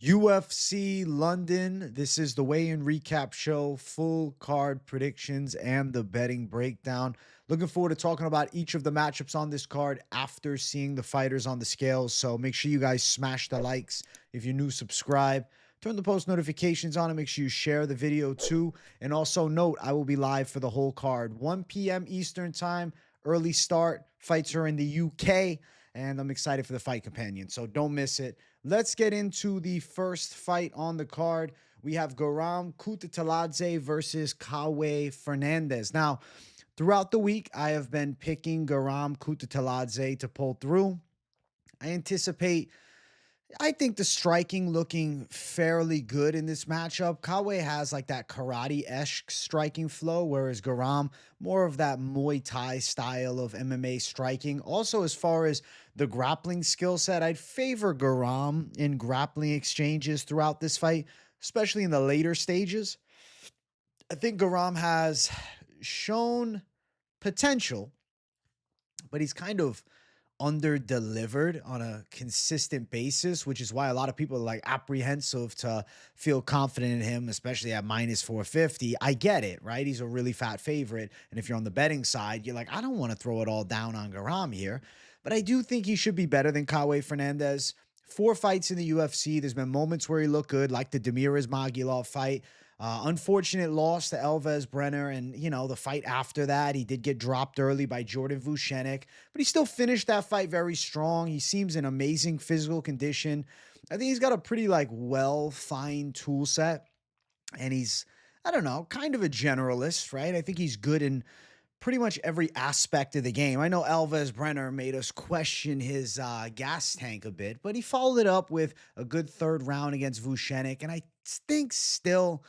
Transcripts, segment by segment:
UFC London. This is the weigh-in recap show, full card predictions, and the betting breakdown. Looking forward to talking about each of the matchups on this card after seeing the fighters on the scales. So make sure you guys smash the likes. If you're new, subscribe. Turn the post notifications on and make sure you share the video too. And also note, I will be live for the whole card. 1 p.m. Eastern time, early start. Fights are in the UK, and I'm excited for the fight companion. So don't miss it. Let's get into the first fight on the card. We have Kutateladze versus Kauê Fernandes. Now, throughout the week, I have been picking Kutateladze to pull through. I think the striking looking fairly good in this matchup. Kauê has like that karate-esque striking flow, whereas Garam, more of that Muay Thai style of MMA striking. Also, as far as the grappling skill set, I'd favor Garam in grappling exchanges throughout this fight, especially in the later stages. I think Garam has shown potential, but he's kind of under delivered on a consistent basis, which is why a lot of people are like apprehensive to feel confident in him, especially at minus 450. I get it, right? He's a really fat favorite. And if you're on the betting side, you're like, I don't want to throw it all down on Garam here. But I do think he should be better than Kauê Fernandes. 4 fights in the UFC. There's been moments where he looked good, like the Demir Ismagulov fight. Unfortunate loss to Elves Brenner, and the fight after that, he did get dropped early by Jordan Vucenic, but he still finished that fight very strong. He seems in amazing physical condition. I think he's got a pretty well-fined tool set, and he's, I don't know, kind of a generalist, right? I think he's good in pretty much every aspect of the game. I know Elves Brenner made us question his gas tank a bit, but he followed it up with a good third round against Vucenic, and I think still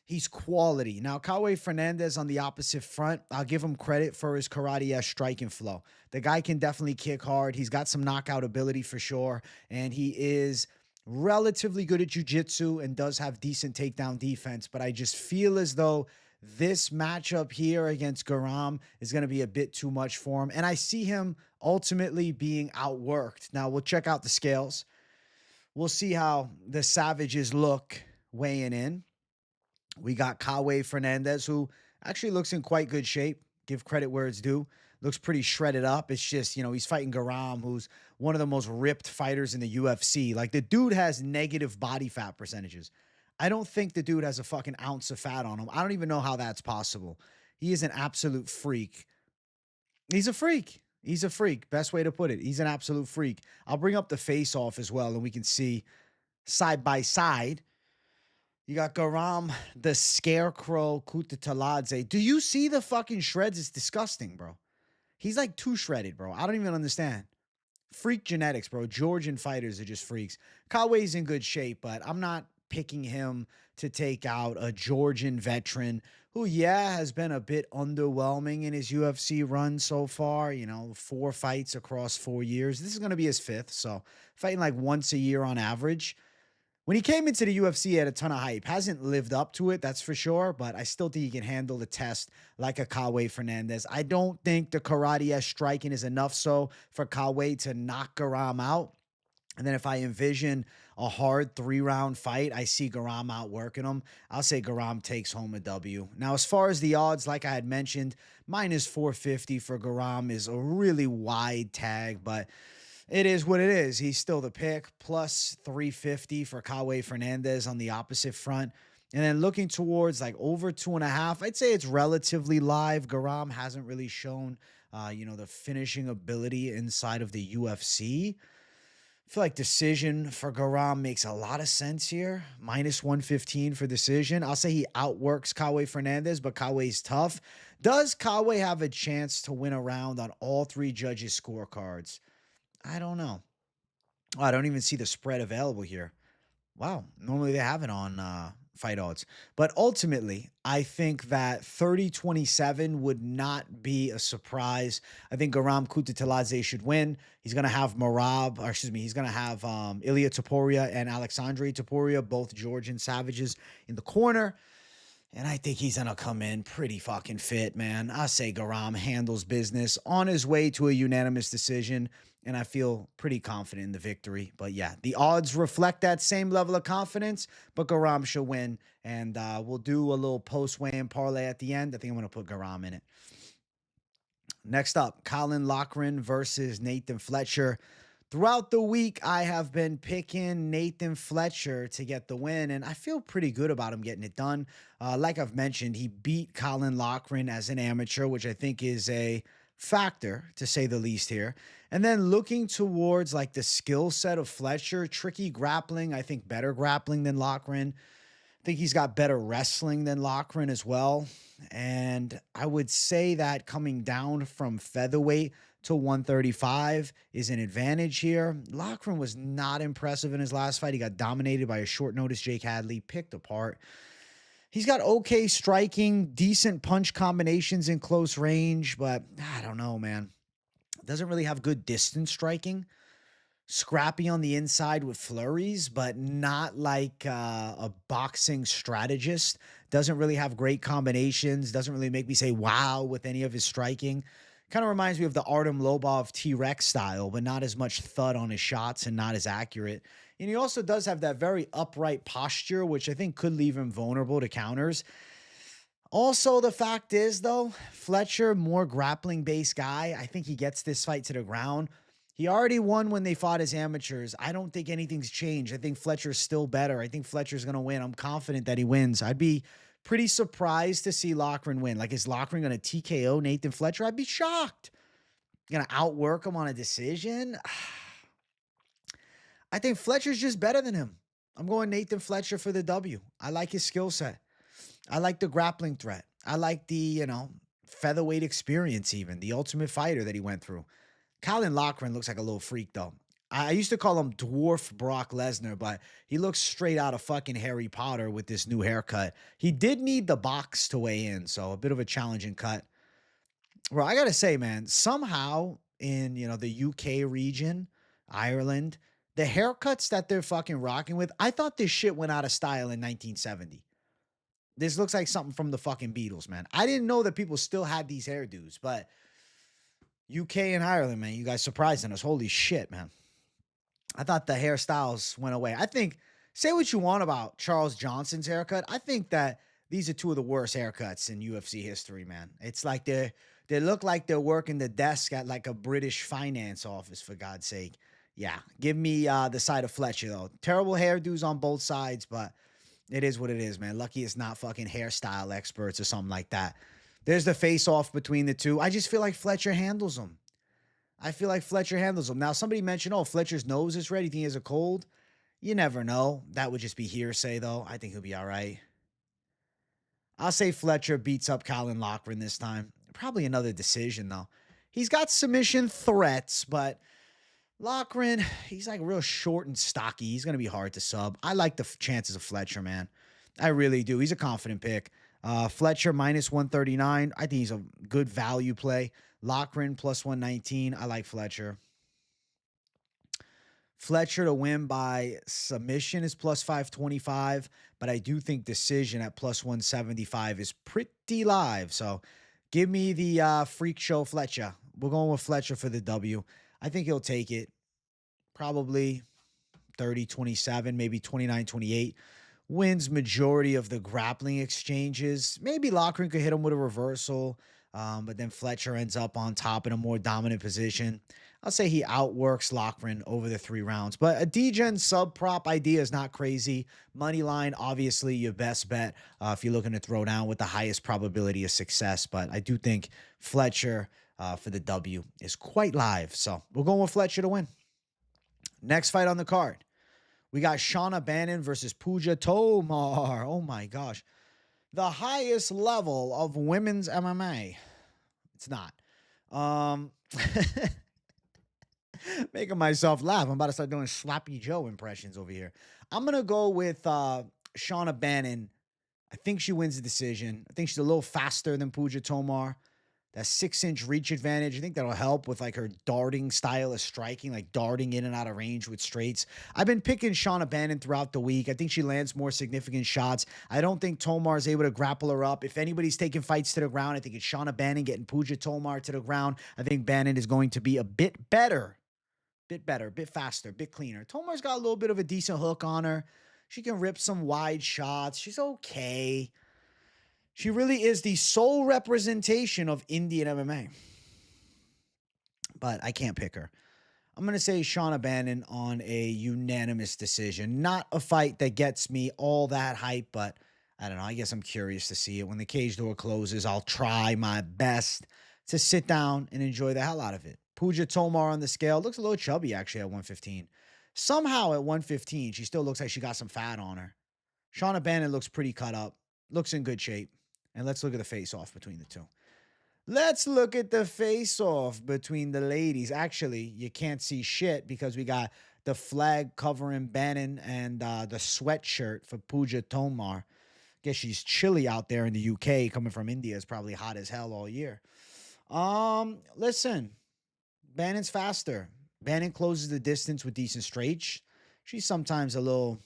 he's quality. Now, Kauê Fernandes on the opposite front, I'll give him credit for his karate-esque striking flow. The guy can definitely kick hard. He's got some knockout ability for sure, and he is relatively good at jiu-jitsu and does have decent takedown defense, but I just feel as though this matchup here against Garam is going to be a bit too much for him, and I see him ultimately being outworked. Now, we'll check out the scales. We'll see how the Savages look weighing in. We got Kauê Fernandes, who actually looks in quite good shape. Give credit where it's due. Looks pretty shredded up. It's just, he's fighting Garam, who's one of the most ripped fighters in the UFC. Like, the dude has negative body fat percentages. I don't think the dude has a fucking ounce of fat on him. I don't even know how that's possible. He is an absolute freak. He's a freak. He's a freak. Best way to put it. He's an absolute freak. I'll bring up the face-off as well, and we can see side by side. You got Garam, the Scarecrow, Kutateladze. Do you see the fucking shreds? It's disgusting, bro. He's like too shredded, bro. I don't even understand. Freak genetics, bro. Georgian fighters are just freaks. Kauê's in good shape, but I'm not picking him to take out a Georgian veteran who, has been a bit underwhelming in his UFC run so far. 4 fights across 4 years. This is going to be his 5th, so fighting like once a year on average. When he came into the UFC, he had a ton of hype. Hasn't lived up to it, that's for sure, but I still think he can handle the test like a Kauê Fernandes. I don't think the karate-esque striking is enough so for Kauê to knock Garam out. And then if I envision a hard 3-round fight, I see Garam outworking him. I'll say Garam takes home a W. Now, as far as the odds, like I had mentioned, minus 450 for Garam is a really wide tag, but it is what it is. He's still the pick. Plus 350 for Kauê Fernandes on the opposite front. And then looking towards like over 2.5, I'd say it's relatively live. Garam hasn't really shown, the finishing ability inside of the UFC. I feel like decision for Garam makes a lot of sense here. Minus 115 for decision. I'll say he outworks Kauê Fernandes, but Kauê's tough. Does Kauê have a chance to win a round on all 3 judges' scorecards? I don't know. Oh, I don't even see the spread available here. Wow. Normally they have it on fight odds. But ultimately, I think that 30-27 would not be a surprise. I think Garam Kutateladze should win. He's going to have he's going to have Ilia Topuria and Alexandre Topuria, both Georgian savages, in the corner. And I think he's going to come in pretty fucking fit, man. I say Garam handles business on his way to a unanimous decision, and I feel pretty confident in the victory. But yeah, the odds reflect that same level of confidence, but Garam should win. And we'll do a little post-weigh-in parlay at the end. I think I'm going to put Garam in it. Next up, Colin Loughran versus Nathan Fletcher. Throughout the week, I have been picking Nathan Fletcher to get the win, and I feel pretty good about him getting it done. Like I've mentioned, he beat Colin Loughran as an amateur, which I think is a factor, to say the least here. And then looking towards like the skill set of Fletcher, tricky grappling, I think better grappling than Loughran. I think he's got better wrestling than Loughran as well. And I would say that coming down from featherweight to 135 is an advantage here. Loughran was not impressive in his last fight. He got dominated by a short notice Jake Hadley, picked apart. He's got okay striking, decent punch combinations in close range, but I don't know, man. Doesn't really have good distance striking. Scrappy on the inside with flurries, but not like a boxing strategist. Doesn't really have great combinations. Doesn't really make me say wow with any of his striking. Kind of reminds me of the Artem Lobov T-Rex style, but not as much thud on his shots and not as accurate. And he also does have that very upright posture, which I think could leave him vulnerable to counters. Also, the fact is, though, Fletcher, more grappling-based guy. I think he gets this fight to the ground. He already won when they fought as amateurs. I don't think anything's changed. I think Fletcher's still better. I think Fletcher's going to win. I'm confident that he wins. I'd be pretty surprised to see Loughran win. Like, is Loughran going to TKO Nathan Fletcher? I'd be shocked. Going to outwork him on a decision? I think Fletcher's just better than him. I'm going Nathan Fletcher for the W. I like his skill set. I like the grappling threat. I like the, featherweight experience even, the Ultimate Fighter that he went through. Colin Loughran looks like a little freak, though. I used to call him Dwarf Brock Lesnar, but he looks straight out of fucking Harry Potter with this new haircut. He did need the box to weigh in, so a bit of a challenging cut. Well, I got to say, man, somehow in, the UK region, Ireland, the haircuts that they're fucking rocking with, I thought this shit went out of style in 1970. This looks like something from the fucking Beatles, man. I didn't know that people still had these hairdos, but UK and Ireland, man, you guys surprising us. Holy shit, man. I thought the hairstyles went away. I think, say what you want about Charles Johnson's haircut. I think that these are two of the worst haircuts in UFC history, man. It's like they look like they're working the desk at like a British finance office, for God's sake. Yeah, give me the side of Fletcher, though. Terrible hairdos on both sides, but it is what it is, man. Lucky it's not fucking hairstyle experts or something like that. There's the face-off between the two. I just feel like Fletcher handles them. Now, somebody mentioned, Fletcher's nose is red. You think he has a cold? You never know. That would just be hearsay, though. I think he'll be all right. I'll say Fletcher beats up Colin Loughran this time. Probably another decision, though. He's got submission threats, but Loughran, he's like real short and stocky. He's going to be hard to sub. I like the chances of Fletcher, man. I really do. He's a confident pick. Fletcher minus 139. I think he's a good value play. Loughran plus 119. I like Fletcher. Fletcher to win by submission is plus 525, but I do think decision at plus 175 is pretty live. So give me the freak show Fletcher. We're going with Fletcher for the W. I think he'll take it. Probably 30-27, maybe 29-28. Wins majority of the grappling exchanges. Maybe Loughran could hit him with a reversal, but then Fletcher ends up on top in a more dominant position. I'll say he outworks Loughran over the 3 rounds. But a D-Gen sub-prop idea is not crazy. Money line, obviously, your best bet if you're looking to throw down with the highest probability of success. But I do think Fletcher for the W is quite live. So we're going with Fletcher to win. Next fight on the card. We got Shauna Bannon versus Puja Tomar. Oh, my gosh. The highest level of women's MMA. It's not. Making myself laugh. I'm about to start doing Sloppy Joe impressions over here. I'm going to go with Shauna Bannon. I think she wins the decision. I think she's a little faster than Puja Tomar. That 6-inch reach advantage. I think that'll help with like her darting style of striking, like darting in and out of range with straights. I've been picking Shauna Bannon throughout the week. I think she lands more significant shots. I don't think Tomar is able to grapple her up. If anybody's taking fights to the ground, I think it's Shauna Bannon getting Puja Tomar to the ground. I think Bannon is going to be a bit better, a bit faster, a bit cleaner. Tomar's got a little bit of a decent hook on her. She can rip some wide shots. She's okay. She really is the sole representation of Indian MMA. But I can't pick her. I'm going to say Shauna Bannon on a unanimous decision. Not a fight that gets me all that hype, but I don't know. I guess I'm curious to see it. When the cage door closes, I'll try my best to sit down and enjoy the hell out of it. Puja Tomar on the scale. Looks a little chubby, actually, at 115. Somehow at 115, she still looks like she got some fat on her. Shauna Bannon looks pretty cut up. Looks in good shape. And let's look at the face-off between the two. Let's look at the face-off between the ladies. Actually, you can't see shit because we got the flag covering Bannon and the sweatshirt for Puja Tomar. Guess she's chilly out there in the UK. Coming from India, it's probably hot as hell all year. Listen, Bannon's faster. Bannon closes the distance with decent straights. She's sometimes a little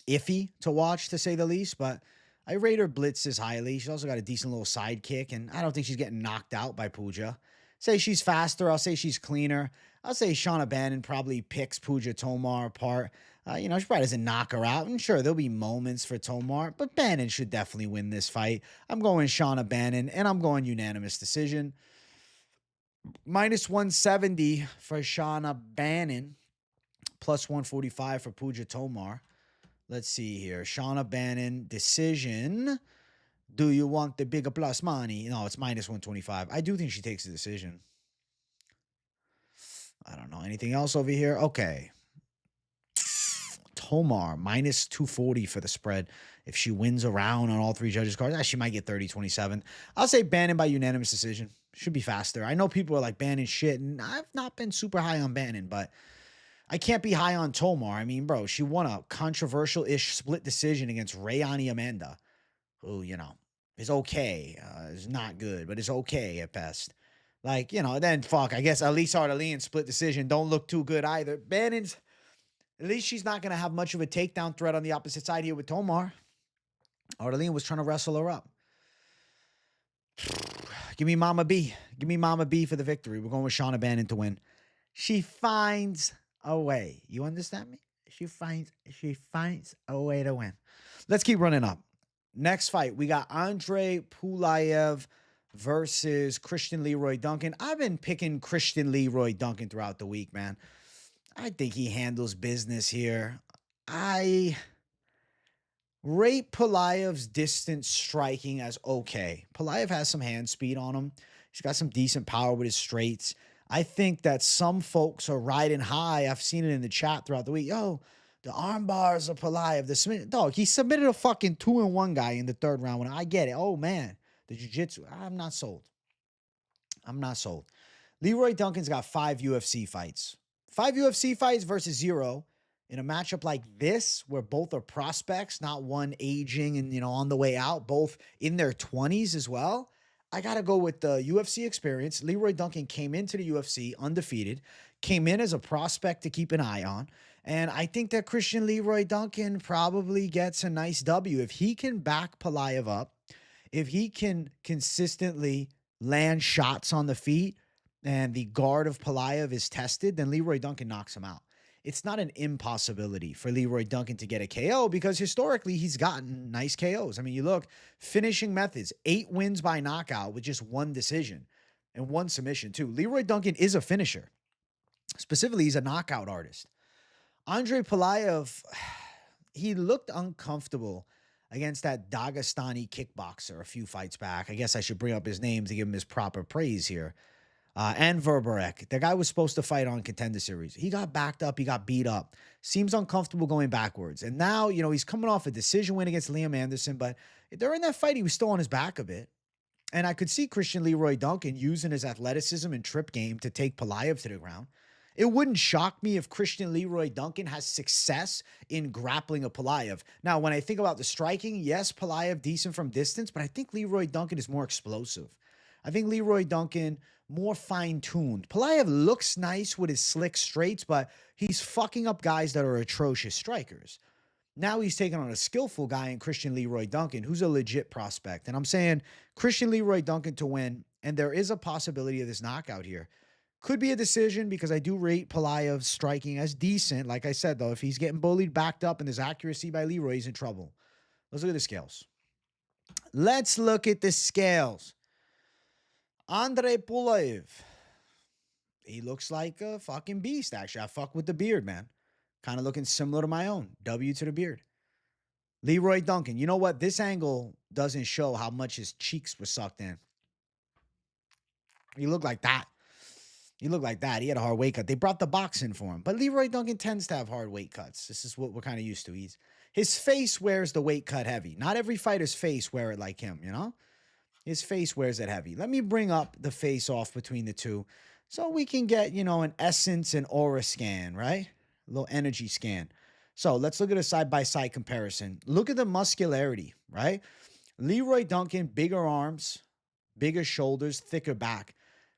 iffy to watch, to say the least, but I rate her blitzes highly. She's also got a decent little sidekick, and I don't think she's getting knocked out by Puja. Say she's faster. I'll say she's cleaner. I'll say Shauna Bannon probably picks Puja Tomar apart. She probably doesn't knock her out. And sure, there'll be moments for Tomar, but Bannon should definitely win this fight. I'm going Shauna Bannon, and I'm going unanimous decision. Minus 170 for Shauna Bannon. Plus 145 for Puja Tomar. Let's see here. Shauna Bannon, decision. Do you want the bigger plus money? No, it's minus 125. I do think she takes the decision. I don't know. Anything else over here? Okay. Tomar, minus 240 for the spread. If she wins a round on all three judges' cards, she might get 30-27. I'll say Bannon by unanimous decision. Should be faster. I know people are like, Bannon shit, and I've not been super high on Bannon, but I can't be high on Tomar. I mean, bro, she won a controversial-ish split decision against Rayani Amanda, who, is okay. Is not good, but is okay at best. Then fuck, I guess Elise Ardalian split decision don't look too good either. Bannon's, at least she's not going to have much of a takedown threat on the opposite side here with Tomar. Ardalian was trying to wrestle her up. Give me Mama B. Give me Mama B for the victory. We're going with Shauna Bannon to win. She finds a way. You understand me? She finds a way to win. Let's keep running up. Next fight, we got Andrey Pulyaev versus Christian Leroy Duncan. I've been picking Christian Leroy Duncan throughout the week, man. I think he handles business here. I rate Pulaev's distance striking as okay. Pulyaev has some hand speed on him. He's got some decent power with his straights. I think that some folks are riding high. I've seen it in the chat throughout the week. Yo, the arm bars of Pulyaev. Dog, he submitted a fucking 2-1 guy in the third round. When I get it. Oh, man. The jiu-jitsu. I'm not sold. Leroy Duncan's got 5 UFC fights. 5 UFC fights versus 0 in a matchup like this, where both are prospects, not one aging and, on the way out, both in their 20s as well. I got to go with the UFC experience. Leroy Duncan came into the UFC undefeated, came in as a prospect to keep an eye on. And I think that Christian Leroy Duncan probably gets a nice W. If he can back Pulyaev up, if he can consistently land shots on the feet and the guard of Pulyaev is tested, then Leroy Duncan knocks him out. It's not an impossibility for Leroy Duncan to get a KO because historically he's gotten nice KOs. I mean, you look, finishing methods, 8 wins by knockout with just 1 decision and 1 submission too. Leroy Duncan is a finisher. Specifically, he's a knockout artist. Andrey Pulyaev, he looked uncomfortable against that Dagestani kickboxer a few fights back. I guess I should bring up his name to give him his proper praise here. And Verberek. The guy was supposed to fight on Contender Series. He got backed up. He got beat up. Seems uncomfortable going backwards. And now, he's coming off a decision win against Liam Anderson, but during that fight, he was still on his back a bit. And I could see Christian Leroy Duncan using his athleticism and trip game to take Pulyaev to the ground. It wouldn't shock me if Christian Leroy Duncan has success in grappling a Pulyaev. Now, when I think about the striking, yes, Pulyaev decent from distance, but I think Leroy Duncan is more explosive. I think Leroy Duncan, more fine-tuned. Pulyaev looks nice with his slick straights, but he's fucking up guys that are atrocious strikers. Now he's taking on a skillful guy in Christian Leroy Duncan, who's a legit prospect. And I'm saying Christian Leroy Duncan to win, and there is a possibility of this knockout here. Could be a decision because I do rate Pulaev's striking as decent. Like I said, though, if he's getting bullied, backed up, and there's accuracy by Leroy, he's in trouble. Let's look at the scales. Let's look at the scales. Andrey Pulyaev. He looks like a fucking beast, actually. I fuck with the beard, man. Kind of looking similar to my own. W to the beard. Leroy Duncan. You know what? This angle doesn't show how much his cheeks were sucked in. He looked like that. He looked like that. He had a hard weight cut. They brought the box in for him. But Leroy Duncan tends to have hard weight cuts. This is what we're kind of used to. His face wears the weight cut heavy. Not every fighter's face wear it like him, you know? His face wears it heavy. Let me bring up the face off between the two so we can get, you know, an essence and aura scan, right? A little energy scan. So let's look at a side-by-side comparison. Look at the muscularity, right? Leroy Duncan, bigger arms, bigger shoulders, thicker back.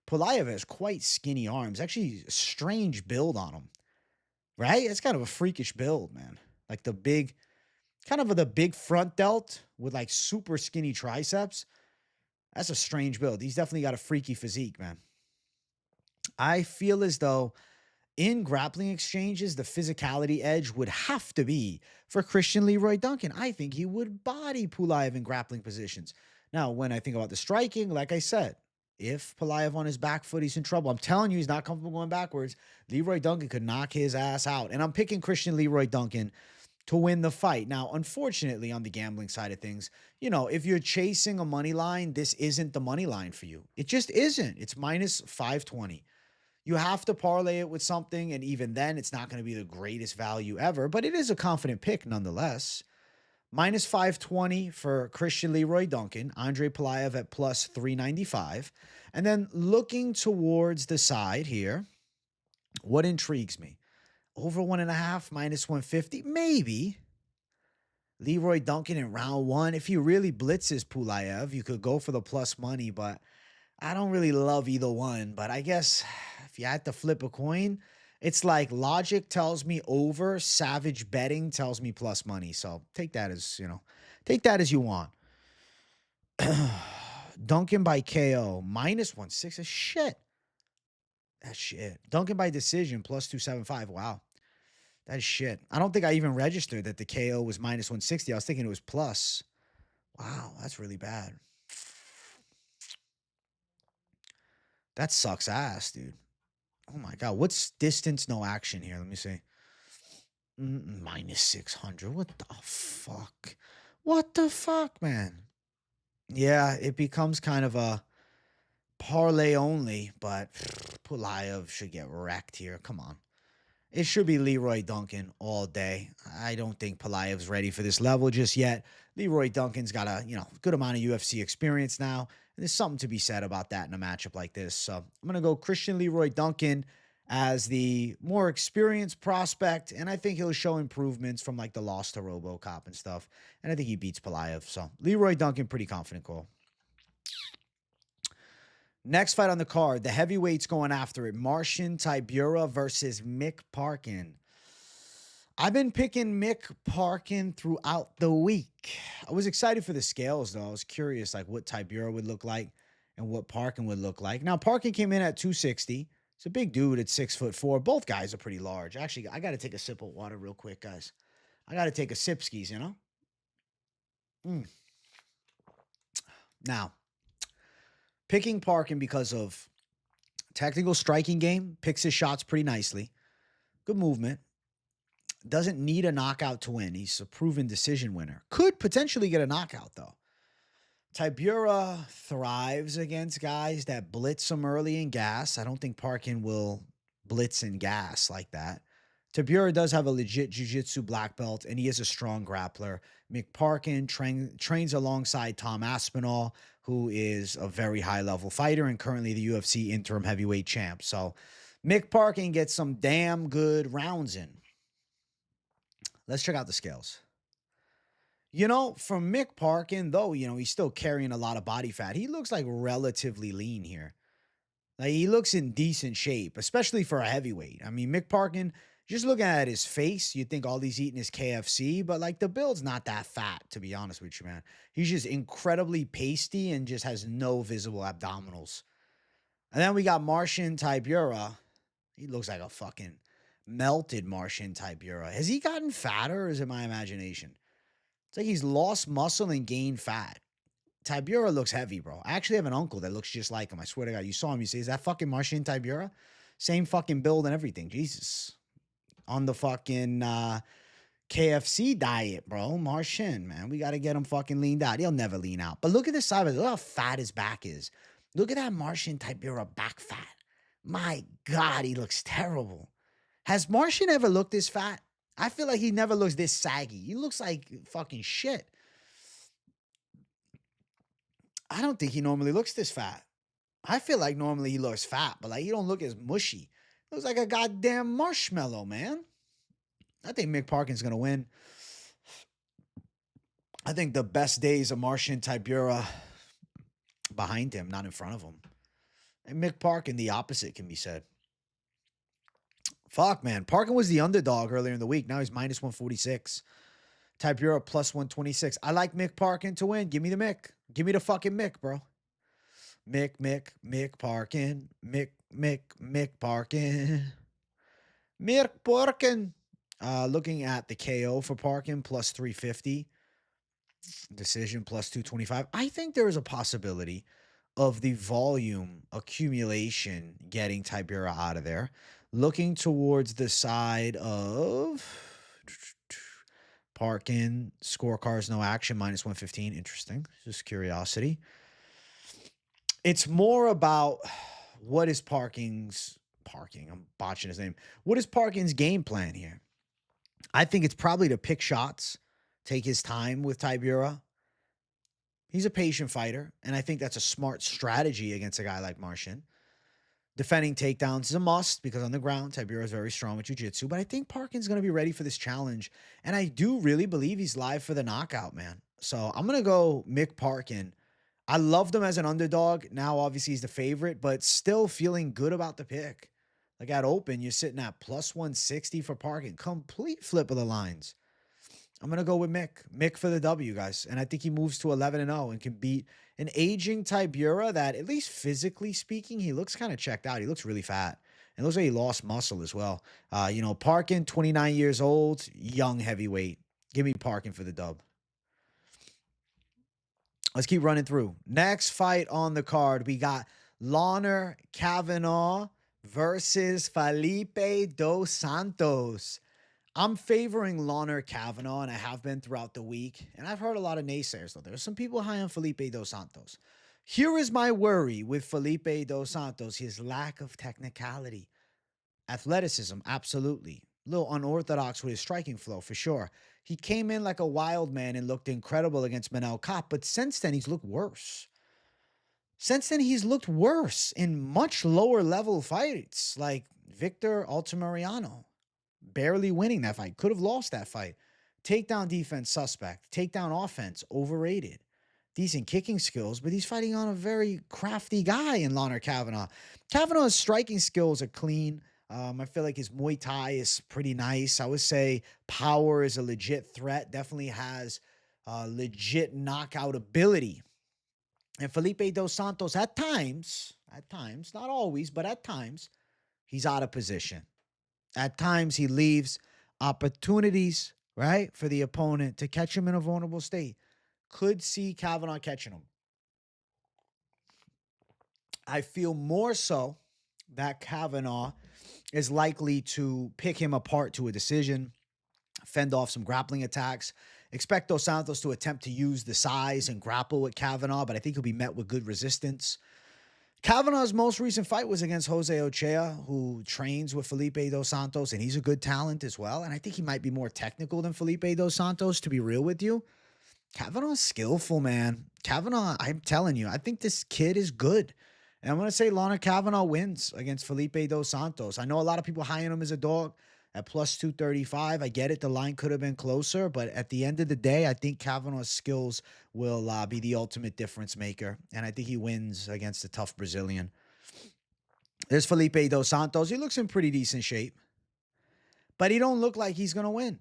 Pulyaev has quite skinny arms. Actually, a strange build on him, right? It's kind of a freakish build, man. Like the big, kind of the big front delt with like super skinny triceps. That's a strange build. He's definitely got a freaky physique, man. I feel as though in grappling exchanges, the physicality edge would have to be for Christian Leroy Duncan. I think he would body Pulyaev in grappling positions. Now, when I think about the striking, like I said, if Pulyaev on his back foot, he's in trouble. I'm telling you, he's not comfortable going backwards. Leroy Duncan could knock his ass out. And I'm picking Christian Leroy Duncan to win the fight. Now, unfortunately, on the gambling side of things, you know, if you're chasing a money line, this isn't the money line for you. It just isn't. It's minus 520. You have to parlay it with something, and even then, it's not going to be the greatest value ever, but it is a confident pick nonetheless. Minus 520 for Christian Leroy Duncan, Andrey Pulyaev at plus 395. And then looking towards the side here, what intrigues me? Over 1.5, minus 150, maybe. Leroy Duncan in round one. If he really blitzes Pulyaev, you could go for the plus money, but I don't really love either one. But I guess if you had to flip a coin, it's like logic tells me over, savage betting tells me plus money. So take that as, you know, take that as you want. Duncan by KO, minus 160. Shit. That's shit. Duncan by decision, plus 275. Wow. That is shit. I don't think I even registered that the KO was minus 160. I was thinking it was plus. Wow, that's really bad. That sucks ass, dude. Oh my God. What's distance, no action here? Let me see. Minus 600. What the fuck? What the fuck, man? Yeah, it becomes kind of a parlay only, but Pulyaev should get wrecked here. Come on. It should be Leroy Duncan all day. I don't think Pulaev's ready for this level just yet. Leroy Duncan's got a, you know, good amount of UFC experience now. And there's something to be said about that in a matchup like this. So I'm going to go Christian Leroy Duncan as the more experienced prospect. And I think he'll show improvements from like the loss to RoboCop and stuff. And I think he beats Pulyaev. So Leroy Duncan, pretty confident call. Next fight on the card, the heavyweights going after it. Marcin Tybura versus Mick Parkin. I've been picking Mick Parkin throughout the week. I was excited for the scales, though. I was curious like what Tybura would look like and what Parkin would look like. Now, Parkin came in at 260. It's a big dude at 6'4". Both guys are pretty large. Actually, I got to take a sip of water real quick, guys. I got to take a sip skis, you know? Now, picking Parkin because of technical striking game, picks his shots pretty nicely. Good movement. Doesn't need a knockout to win. He's a proven decision winner. Could potentially get a knockout, though. Tybura thrives against guys that blitz him early and gas. I don't think Parkin will blitz and gas like that. Tybura does have a legit jiu-jitsu black belt, and he is a strong grappler. Mick Parkin trains alongside Tom Aspinall, who is a very high-level fighter and currently the UFC interim heavyweight champ. So Mick Parkin gets some damn good rounds in. Let's check out the scales. You know, from Mick Parkin, though, he's still carrying a lot of body fat. He looks like relatively lean here. Like, he looks in decent shape, especially for a heavyweight. I mean, Mick Parkin, just looking at his face, you'd think all he's eating is KFC, but like the build's not that fat, to be honest with you, man. He's just incredibly pasty and just has no visible abdominals. And then we got Marcin Tybura. He looks like a fucking melted Marcin Tybura. Has he gotten fatter or is it my imagination? It's like he's lost muscle and gained fat. Tybura looks heavy, bro. I actually have an uncle that looks just like him. I swear to God. You saw him. You say, is that fucking Marcin Tybura? Same fucking build and everything. Jesus. On the fucking KFC diet, bro. Marcin, man. We got to get him fucking leaned out. He'll never lean out. But look at this side of it. Look how fat his back is. Look at that Marcin Tybura back fat. My God, he looks terrible. Has Marcin ever looked this fat? I feel like he never looks this saggy. He looks like fucking shit. I don't think he normally looks this fat. I feel like normally he looks fat, but like he don't look as mushy. Looks like a goddamn marshmallow, man. I think Mick Parkin's going to win. I think the best days of Marcin Tybura behind him, not in front of him. And Mick Parkin, the opposite can be said. Fuck, man. Parkin was the underdog earlier in the week. Now he's minus 146. Tybura plus 126. I like Mick Parkin to win. Give me the Mick. Give me the fucking Mick, bro. Mick Parkin. Mick Parkin. Mick Parkin. Looking at the KO for Parkin, plus 350. Decision, plus 225. I think there is a possibility of the volume accumulation getting Tybura out of there. Looking towards the side of Parkin, scorecards, no action, minus 115. Interesting. Just curiosity. It's more about what is Parkin, I'm botching his name. What is Parkin's game plan here? I think it's probably to pick shots, take his time with Tybura. He's a patient fighter, and I think that's a smart strategy against a guy like Marcin. Defending takedowns is a must because on the ground, Tybura is very strong with jiu-jitsu, but I think Parkin's going to be ready for this challenge, and I do really believe he's live for the knockout, man. So I'm going to go Mick Parkin. I loved him as an underdog. Now, obviously, he's the favorite, but still feeling good about the pick. Like at open, you're sitting at plus 160 for Parkin. Complete flip of the lines. I'm going to go with Mick. Mick for the W, guys. And I think he moves to 11-0 and can beat an aging Tybura that, at least physically speaking, he looks kind of checked out. He looks really fat. And it looks like he lost muscle as well. Parkin, 29 years old, young heavyweight. Give me Parkin for the dub. Let's keep running through. Next fight on the card, we got Loughran Kavanagh versus Felipe dos Santos. I'm favoring Loughran Kavanagh, and I have been throughout the week. And I've heard a lot of naysayers, though. There's some people high on Felipe dos Santos. Here is my worry with Felipe dos Santos, his lack of technicality. Athleticism, absolutely. A little unorthodox with his striking flow, for sure. He came in like a wild man and looked incredible against Manel Kape, but since then, he's looked worse. Since then, he's looked worse in much lower level fights, like Victor Altamirano. Barely winning that fight. Could have lost that fight. Takedown defense, suspect. Takedown offense, overrated. Decent kicking skills, but he's fighting on a very crafty guy in Loughran Kavanagh. Kavanagh's striking skills are clean. I feel like his Muay Thai is pretty nice. I would say power is a legit threat. Definitely has legit knockout ability. And Felipe dos Santos, at times, not always, but at times, he's out of position. At times, he leaves opportunities, right, for the opponent to catch him in a vulnerable state. Could see Kavanagh catching him. I feel more so that Kavanagh is likely to pick him apart to a decision, fend off some grappling attacks. Expect dos Santos to attempt to use the size and grapple with Kavanagh, but I think he'll be met with good resistance. Kavanagh's most recent fight was against Jose Ochea, who trains with Felipe dos Santos, and he's a good talent as well. And I think he might be more technical than Felipe dos Santos, to be real with you. Kavanagh's skillful, man. Kavanagh, I'm telling you, I think this kid is good. And I'm going to say Loughran Kavanagh wins against Felipe dos Santos. I know a lot of people high on him as a dog. at plus 235. I get it. The line could have been closer, but at the end of the day, I think Kavanagh's skills will be the ultimate difference maker. And I think he wins against the tough Brazilian. There's Felipe Dos Santos. He looks in pretty decent shape, but he don't look like he's going to win.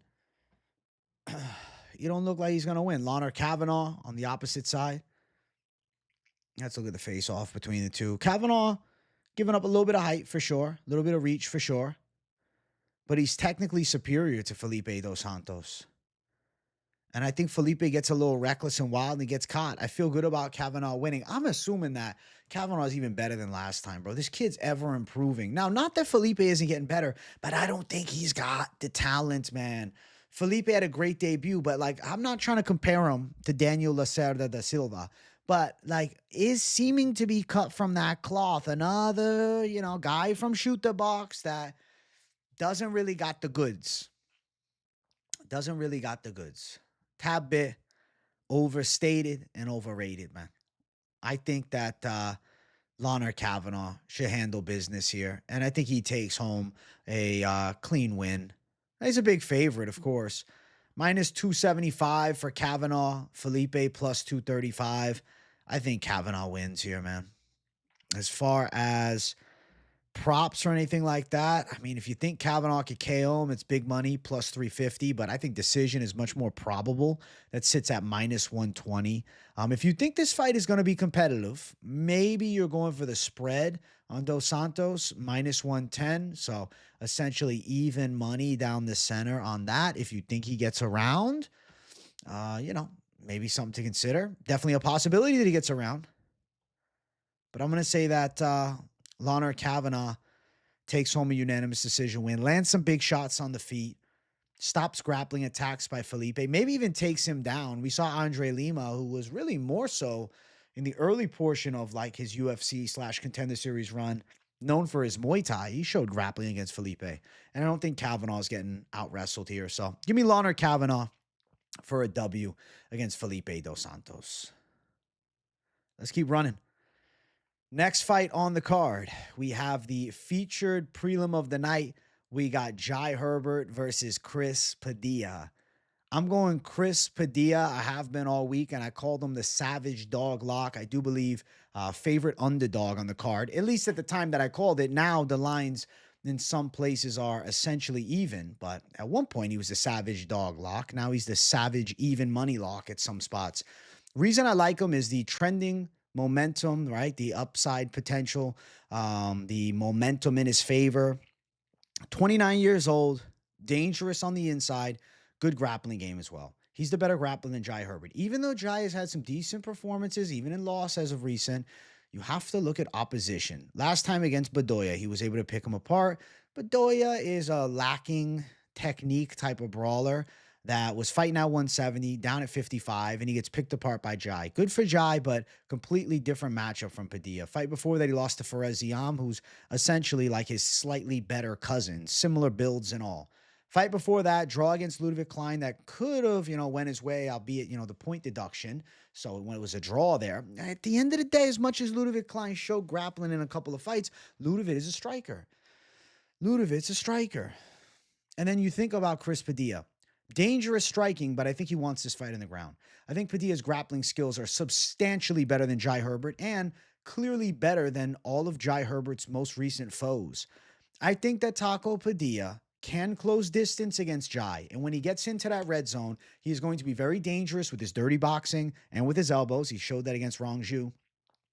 You don't look like he's going to win. Loughran Kavanagh on the opposite side. Let's look at the face-off between the two. Kavanagh giving up a little bit of height for sure, a little bit of reach for sure, but he's technically superior to Felipe Dos Santos. And I think Felipe gets a little reckless and wild and he gets caught. I feel good about Kavanagh winning. I'm assuming that Kavanagh is even better than last time, bro. This kid's ever improving. Now, not that Felipe isn't getting better, but I don't think he's got the talent, man. Felipe had a great debut, but, like, I'm not trying to compare him to Daniel Lacerda da Silva, but, like, is seeming to be cut from that cloth. Another, guy from Shoot the Box that doesn't really got the goods. Tad bit overstated and overrated, man. I think that Loughran Kavanagh should handle business here, and I think he takes home a clean win. He's a big favorite, of course. Minus 275 for Kavanagh. Felipe plus 235. I think Kavanagh wins here, man. As far as props or anything like that, I mean, if you think Kavanagh could KO him, it's big money, plus 350, but I think decision is much more probable. That sits at minus 120. If you think this fight is going to be competitive, maybe you're going for the spread on Dos Santos, minus 110, so essentially even money down the center on that. If you think he gets around, maybe something to consider. Definitely a possibility that he gets around. But I'm going to say that Loughran Kavanagh takes home a unanimous decision win, lands some big shots on the feet, stops grappling attacks by Felipe, maybe even takes him down. We saw Andrey Lima, who was really more so in the early portion of, like, his UFC/Contender Series run, known for his Muay Thai. He showed grappling against Felipe, and I don't think Kavanagh is getting out-wrestled here. So give me Loughran Kavanagh for a W against Felipe Dos Santos. Let's keep running. Next fight on the card, we have the featured prelim of the night. We got Jai Herbert versus Chris Padilla. I'm going Chris Padilla. I have been all week, and I called him the Savage Dog Lock. I do believe favorite underdog on the card, at least at the time that I called it. Now the lines in some places are essentially even, but at one point he was the Savage Dog Lock. Now he's the Savage Even Money Lock at some spots. Reason I like him is the trending momentum, right? The upside potential, the momentum in his favor. 29 years old, dangerous on the inside, good grappling game as well. He's the better grappler than Jai Herbert. Even though Jai has had some decent performances, even in loss as of recent, you have to look at opposition. Last time against Bedoya, he was able to pick him apart. Bedoya is a lacking technique type of brawler that was fighting at 170, down at 55, and he gets picked apart by Jai. Good for Jai, but completely different matchup from Padilla. Fight before that, he lost to Fares Ziam, who's essentially like his slightly better cousin, similar builds and all. Fight before that, draw against Ludwig Klein that could have, went his way, albeit, the point deduction. So when it was a draw there, at the end of the day, as much as Ludwig Klein showed grappling in a couple of fights, Ludwig is a striker. Ludwig's a striker. And then you think about Chris Padilla. Dangerous striking, but I think he wants this fight in the ground. I think Padilla's grappling skills are substantially better than Jai Herbert and clearly better than all of Jai Herbert's most recent foes. I think that Taco Padilla can close distance against Jai, and when he gets into that red zone, he is going to be very dangerous with his dirty boxing and with his elbows. He showed that against Rongju.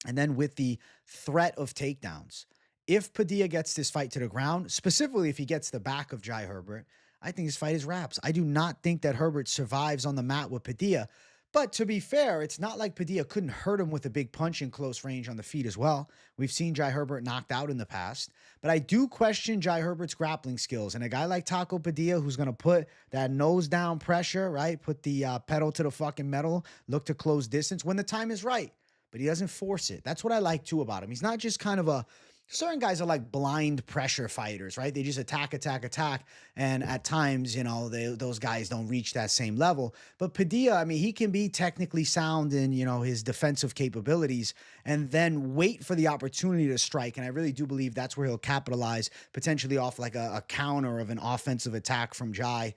And then with the threat of takedowns. If Padilla gets this fight to the ground, specifically if he gets the back of Jai Herbert, I think his fight is wraps. I do not think that Herbert survives on the mat with Padilla. But to be fair, it's not like Padilla couldn't hurt him with a big punch in close range on the feet as well. We've seen Jai Herbert knocked out in the past. But I do question Jai Herbert's grappling skills. And a guy like Taco Padilla, who's going to put that nose down pressure, right? Put the pedal to the fucking metal, look to close distance when the time is right. But he doesn't force it. That's what I like too about him. He's not just kind of a certain guys are like blind pressure fighters, right? They just attack, attack, attack. And at times, those guys don't reach that same level. But Padilla, I mean, he can be technically sound in, his defensive capabilities and then wait for the opportunity to strike. And I really do believe that's where he'll capitalize, potentially off like a counter of an offensive attack from Jai.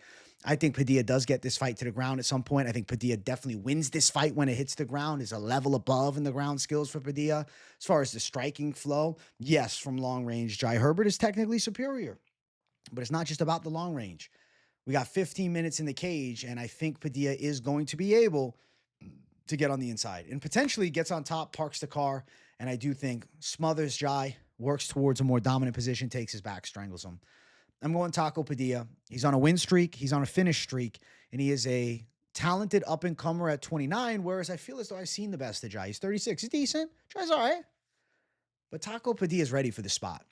I think Padilla does get this fight to the ground at some point. I think Padilla definitely wins this fight when it hits the ground. Is a level above in the ground skills for Padilla. As far as the striking flow, yes, from long range, Jai Herbert is technically superior. But it's not just about the long range. We got 15 minutes in the cage, and I think Padilla is going to be able to get on the inside and potentially gets on top, parks the car, and I do think smothers Jai, works towards a more dominant position, takes his back, strangles him. I'm going Taco Padilla. He's on a win streak. He's on a finish streak. And he is a talented up-and-comer at 29, whereas I feel as though I've seen the best of Jai. He's 36. He's decent. Jai's all right. But Taco Padilla is ready for the spot.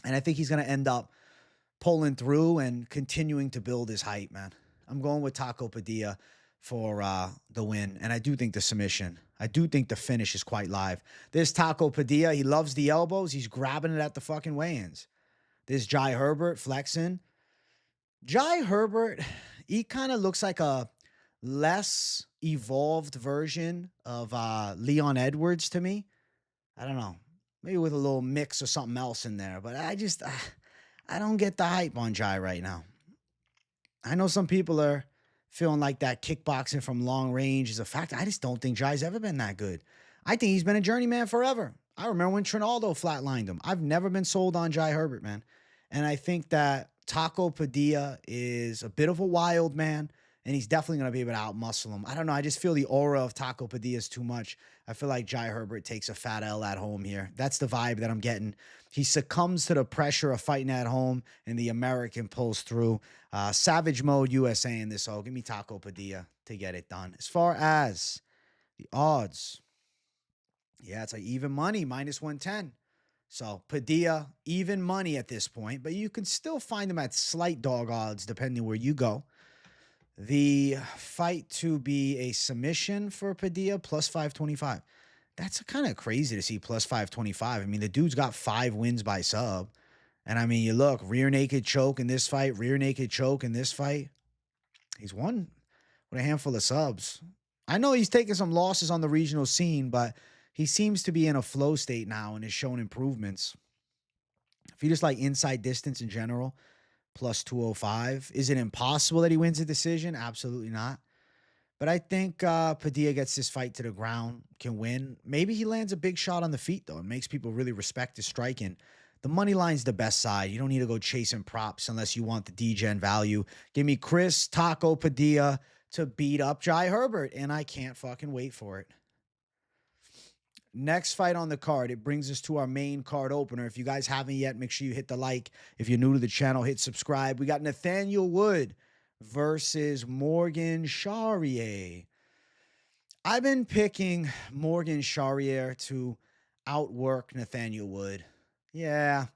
And I think he's going to end up pulling through and continuing to build his height, man. I'm going with Taco Padilla for the win. And I do think the submission. I do think the finish is quite live. There's Taco Padilla. He loves the elbows. He's grabbing it at the fucking weigh-ins. There's Jai Herbert flexing. Jai Herbert, he kind of looks like a less evolved version of Leon Edwards to me. I don't know. Maybe with a little mix or something else in there. But I don't get the hype on Jai right now. I know some people are feeling like that kickboxing from long range is a fact. I just don't think Jai's ever been that good. I think he's been a journeyman forever. I remember when Trinaldo flatlined him. I've never been sold on Jai Herbert, man. And I think that Taco Padilla is a bit of a wild man, and he's definitely going to be able to outmuscle him. I don't know. I just feel the aura of Taco Padilla is too much. I feel like Jai Herbert takes a fat L at home here. That's the vibe that I'm getting. He succumbs to the pressure of fighting at home, and the American pulls through. Savage mode USA in this. So give me Taco Padilla to get it done. As far as the odds, yeah, it's like even money, minus 110. So Padilla, even money at this point, but you can still find them at slight dog odds depending where you go. The fight to be a submission for Padilla, plus 525. That's kind of crazy to see plus 525. I mean, the dude's got 5 wins by sub. And I mean, you look, rear naked choke in this fight, rear naked choke in this fight. He's won with a handful of subs. I know he's taking some losses on the regional scene, but he seems to be in a flow state now and has shown improvements. If you just like inside distance in general, plus 205. Is it impossible that he wins a decision? Absolutely not. But I think Padilla gets this fight to the ground, can win. Maybe he lands a big shot on the feet, though. It makes people really respect his striking. The money line's the best side. You don't need to go chasing props unless you want the D-Gen value. Give me Chris Taco Padilla to beat up Jai Herbert, and I can't fucking wait for it. Next fight on the card, it brings us to our main card opener. If you guys haven't yet, make sure you hit the like. If you're new to the channel, hit subscribe. We got Nathaniel Wood versus Morgan Charrière. I've been picking Morgan Charrière to outwork Nathaniel Wood. Yeah,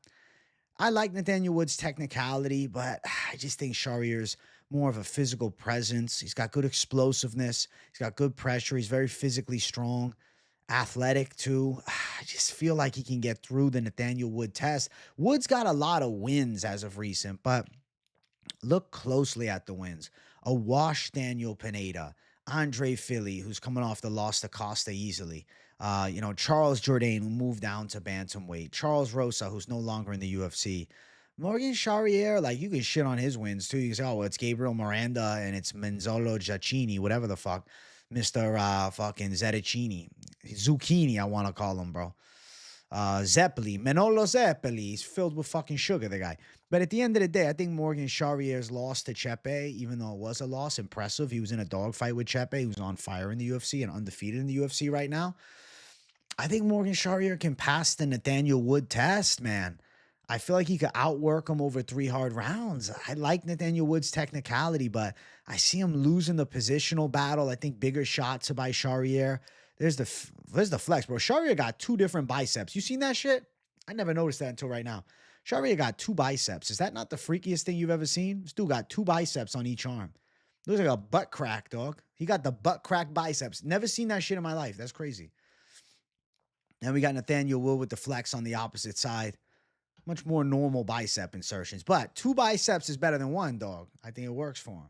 I like Nathaniel Wood's technicality, but I just think Charrière's more of a physical presence. He's got good explosiveness. He's got good pressure. He's very physically strong. Athletic too. I just feel like he can get through the Nathaniel Wood test. Wood's got a lot of wins as of recent, but look closely at the wins. A washed Daniel Pineda, Andrey Philly, who's coming off the loss to Costa easily. Charles Jourdain, who moved down to bantamweight. Charles Rosa, who's no longer in the UFC. Morgan Charrière, like, you can shit on his wins too. You can say, oh, well, it's Gabriel Miranda and it's Menzolo Giacchini, whatever the fuck. Mr. fucking Zedicini. Zucchini, I want to call him, bro. Zeppeli. Manolo Zeppeli. He's filled with fucking sugar, the guy. But at the end of the day, I think Morgan Charrière's loss to Chepe, even though it was a loss, impressive. He was in a dogfight with Chepe. He was on fire in the UFC and undefeated in the UFC right now. I think Morgan Charrière can pass the Nathaniel Wood test, man. I feel like he could outwork him over 3 hard rounds. I like Nathaniel Wood's technicality, but I see him losing the positional battle. I think bigger shots by Charrière. There's the flex, bro. Charrière got 2 different biceps. You seen that shit? I never noticed that until right now. Charrière got 2 biceps. Is that not the freakiest thing you've ever seen? This dude got 2 biceps on each arm. Looks like a butt crack, dog. He got the butt crack biceps. Never seen that shit in my life. That's crazy. Then we got Nathaniel Wood with the flex on the opposite side. Much more normal bicep insertions. But 2 biceps is better than 1, dog. I think it works for him.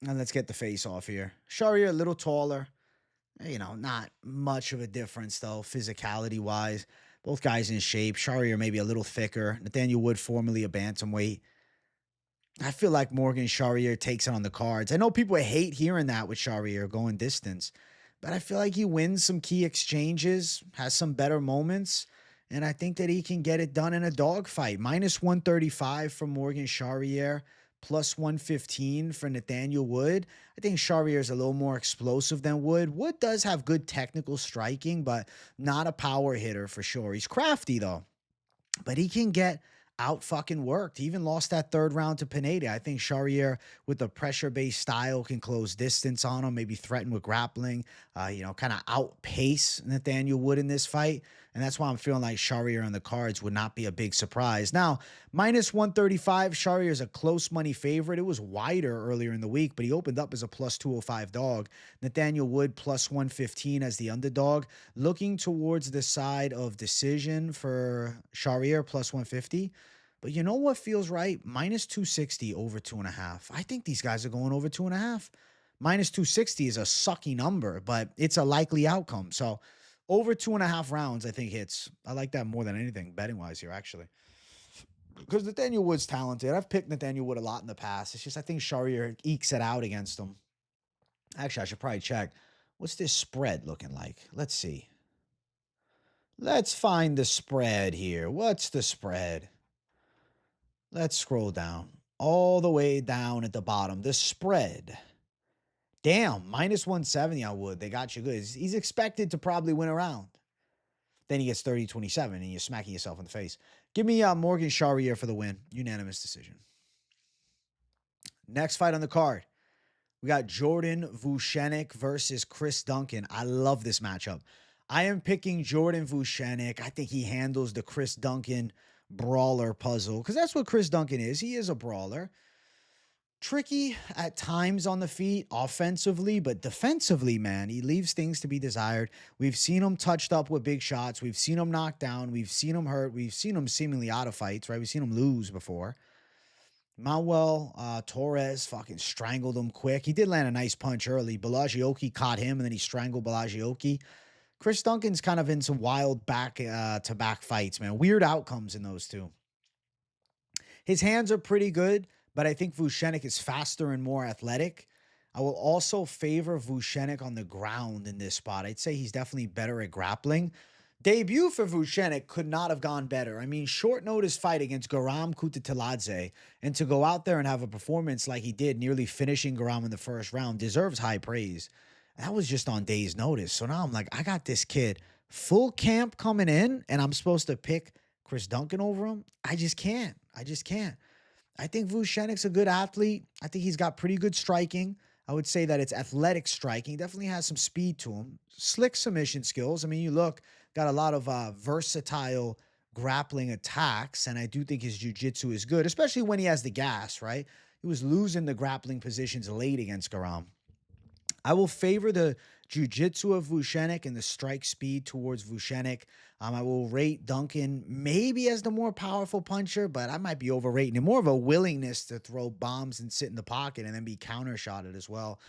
And let's get the face off here. Charrière a little taller. Not much of a difference, though, physicality-wise. Both guys in shape. Charrière maybe a little thicker. Nathaniel Wood, formerly a bantamweight. I feel like Morgan Charrière takes it on the cards. I know people hate hearing that with Charrière going distance, but I feel like he wins some key exchanges, has some better moments, and I think that he can get it done in a dogfight. Minus 135 for Morgan Charrière, plus 115 for Nathaniel Wood. I think Charrière is a little more explosive than Wood. Wood does have good technical striking, but not a power hitter for sure. He's crafty, though, but he can get out fucking worked. He even lost that 3rd round to Pineda. I think Charrière, with a pressure-based style, can close distance on him, maybe threaten with grappling, kind of outpace Nathaniel Wood in this fight. And that's why I'm feeling like Charrière on the cards would not be a big surprise. Now, minus 135, Charrière is a close money favorite. It was wider earlier in the week, but he opened up as a plus 205 dog. Nathaniel Wood plus 115 as the underdog. Looking towards the side of decision for Charrière plus 150. But you know what feels right? Minus 260 over 2.5. I think these guys are going over 2.5. Minus 260 is a sucky number, but it's a likely outcome. So over 2.5 rounds, I think hits. I like that more than anything, betting-wise here, actually. Because Nathaniel Wood's talented. I've picked Nathaniel Wood a lot in the past. It's just I think Charrière ekes it out against him. Actually, I should probably check. What's this spread looking like? Let's see. Let's find the spread here. What's the spread? Let's scroll down. All the way down at the bottom. The spread. Damn, minus 170 on Wood. They got you good. He's expected to probably win a round. Then he gets 30-27, and you're smacking yourself in the face. Give me Morgan Charrière for the win. Unanimous decision. Next fight on the card. We got Jordan Vucenic versus Chris Duncan. I love this matchup. I am picking Jordan Vucenic. I think he handles the Chris Duncan brawler puzzle, because that's what Chris Duncan is. He is a brawler. Tricky at times on the feet offensively, but defensively, man, he leaves things to be desired. We've seen him touched up with big shots. We've seen him knocked down. We've seen him hurt. We've seen him seemingly out of fights, right? We've seen him lose before. Manuel Torres fucking strangled him quick. He did land a nice punch early. Błachowicz caught him, and then he strangled Błachowicz. Chris Duncan's kind of in some wild back-to-back fights, man. Weird outcomes in those two. His hands are pretty good, but I think Vucenic is faster and more athletic. I will also favor Vucenic on the ground in this spot. I'd say he's definitely better at grappling. Debut for Vucenic could not have gone better. I mean, short notice fight against Garam Kutateladze, and to go out there and have a performance like he did, nearly finishing Garam in the first round, deserves high praise. That was just on days notice. So now I'm like, I got this kid full camp coming in, and I'm supposed to pick Chris Duncan over him. I just can't. I think Vucenic's a good athlete. I think he's got pretty good striking. I would say that it's athletic striking. Definitely has some speed to him. Slick submission skills. I mean, you look, got a lot of versatile grappling attacks, and I do think his jiu-jitsu is good, especially when he has the gas, right? He was losing the grappling positions late against Garam. I will favor the jiu-jitsu of Vucenic and the strike speed towards Vucenic. I will rate Duncan maybe as the more powerful puncher, but I might be overrating him. More of a willingness to throw bombs and sit in the pocket and then be counter-shotted as well.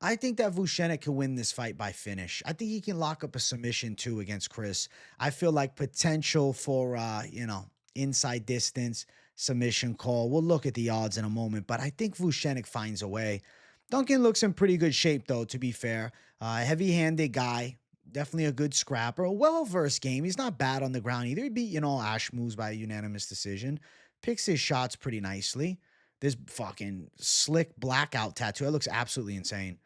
I think that Vucenic can win this fight by finish. I think he can lock up a submission too against Chris. I feel like potential for, inside distance submission call. We'll look at the odds in a moment, but I think Vucenic finds a way. Duncan looks in pretty good shape, though, to be fair. Heavy-handed guy. Definitely a good scrapper. A well-versed game. He's not bad on the ground either. He beat, Ash moves by a unanimous decision. Picks his shots pretty nicely. This fucking slick blackout tattoo. That looks absolutely insane.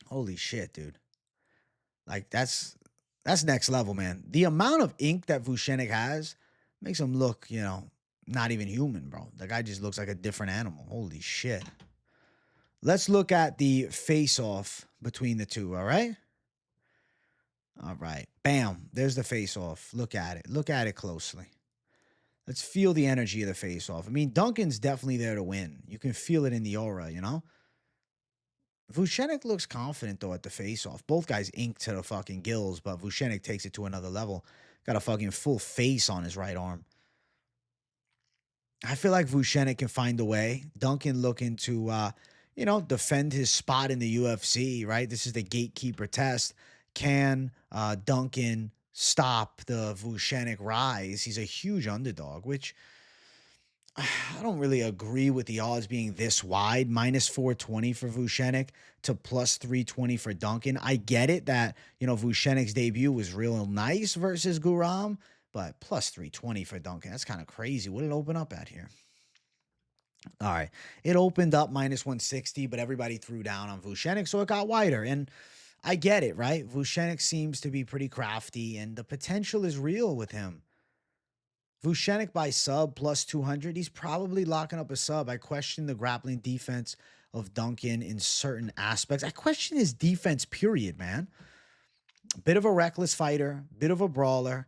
Holy shit, dude. Like, that's next level, man. The amount of ink that Vucenic has makes him look, not even human, bro. The guy just looks like a different animal. Holy shit. Let's look at the face-off between the two, all right? All right. Bam. There's the face-off. Look at it. Look at it closely. Let's feel the energy of the face-off. I mean, Duncan's definitely there to win. You can feel it in the aura, Vucenic looks confident, though, at the face-off. Both guys inked to the fucking gills, but Vucenic takes it to another level. Got a fucking full face on his right arm. I feel like Vucenic can find a way. Duncan looking to, defend his spot in the UFC, right? This is the gatekeeper test. Can Duncan stop the Vucenic rise? He's a huge underdog, which I don't really agree with the odds being this wide. Minus 420 for Vucenic to plus 320 for Duncan. I get it that, Vucenic's debut was real nice versus Guram, but plus 320 for Duncan. That's kind of crazy. What did it open up at here? All right. It opened up minus 160, but everybody threw down on Vucenic, so it got wider. And I get it, right? Vucenic seems to be pretty crafty, and the potential is real with him. Vucenic by sub plus 200. He's probably locking up a sub. I question the grappling defense of Duncan in certain aspects. I question his defense, period, man. Bit of a reckless fighter, bit of a brawler.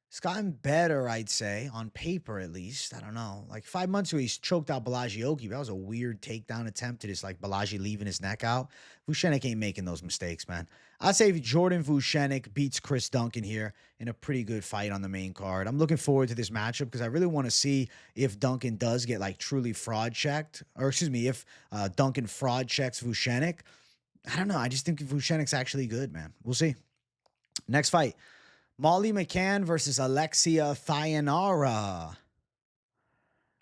He's gotten better, I'd say, on paper at least. I don't know. Like 5 months ago, he's choked out Błachowicz. That was a weird takedown attempt to just like Błachowicz leaving his neck out. Vucenic ain't making those mistakes, man. I'd say Jordan Vucenic beats Chris Duncan here in a pretty good fight on the main card. I'm looking forward to this matchup because I really want to see if Duncan does get like truly fraud checked. Or excuse me, if Duncan fraud checks Vucenic. I don't know. I just think Vucenic's actually good, man. We'll see. Next fight. Molly McCann versus Alexia Thainara.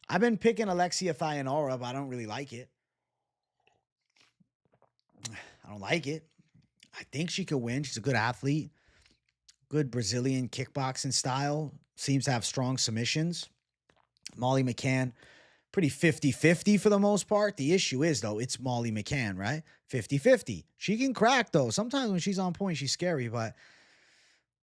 I've been picking Alexia Thainara, but I don't really like it. I don't like it. I think she could win. She's a good athlete. Good Brazilian kickboxing style. Seems to have strong submissions. Molly McCann, pretty 50-50 for the most part. The issue is, though, it's Molly McCann, right? 50-50. She can crack, though. Sometimes when she's on point, she's scary, but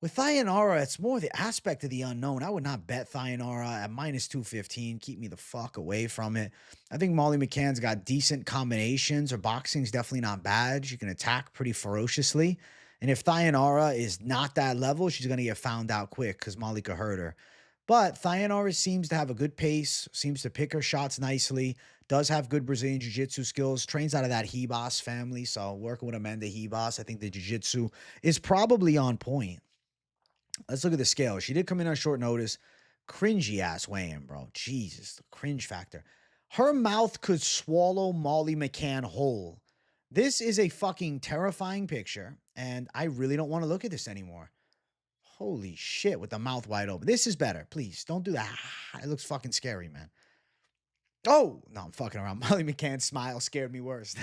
with Thainara, it's more the aspect of the unknown. I would not bet Thainara at minus 215. Keep me the fuck away from it. I think Molly McCann's got decent combinations. Her boxing's definitely not bad. She can attack pretty ferociously. And if Thainara is not that level, she's going to get found out quick because Molly could hurt her. But Thainara seems to have a good pace, seems to pick her shots nicely, does have good Brazilian jiu-jitsu skills, trains out of that Ribas family. So working with Amanda Ribas, I think the jiu-jitsu is probably on point. Let's look at the scale. She did come in on short notice. Cringy ass weigh-in, bro. Jesus, the cringe factor. Her mouth could swallow Molly McCann whole. This is a fucking terrifying picture, and I really don't want to look at this anymore. Holy shit, with the mouth wide open. This is better. Please, don't do that. It looks fucking scary, man. Oh, no, I'm fucking around. Molly McCann's smile scared me worse.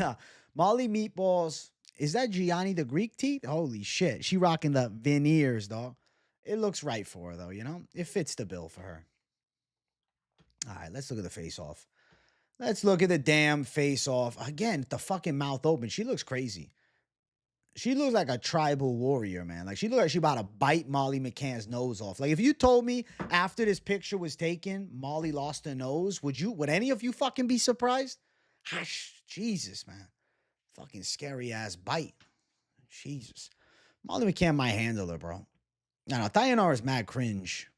Molly Meatballs. Is that Gianni the Greek teeth? Holy shit. She rocking the veneers, dog. It looks right for her, though, It fits the bill for her. All right, let's look at the face-off. Let's look at the damn face-off. Again, the fucking mouth open. She looks crazy. She looks like a tribal warrior, man. Like, she looked like she about to bite Molly McCann's nose off. Like, if you told me after this picture was taken, Molly lost her nose, would any of you fucking be surprised? Jesus, man. Fucking scary-ass bite. Jesus. Molly McCann might handle her, bro. No, Thainara is mad cringe.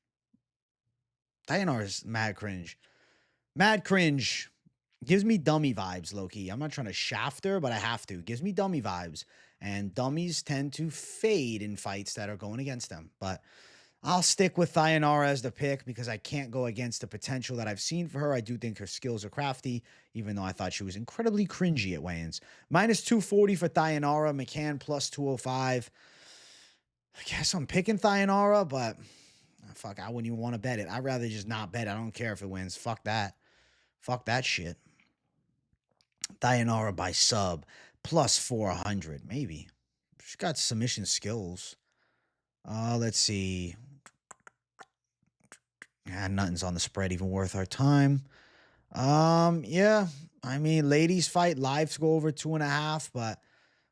Thainara is mad cringe. Mad cringe. Gives me dummy vibes, low-key. I'm not trying to shaft her, but I have to. Gives me dummy vibes. And dummies tend to fade in fights that are going against them. But I'll stick with Thainara as the pick because I can't go against the potential that I've seen for her. I do think her skills are crafty, even though I thought she was incredibly cringy at weigh-ins. Minus 240 for Thainara. McCann plus 205. I guess I'm picking Thainara, but fuck, I wouldn't even want to bet it. I'd rather just not bet. I don't care if it wins. Fuck that. Fuck that shit. Thainara by sub. Plus 400. Maybe. She's got submission skills. Let's see. Nothing's on the spread even worth our time. Yeah. I mean, ladies fight. Lives go over 2.5, but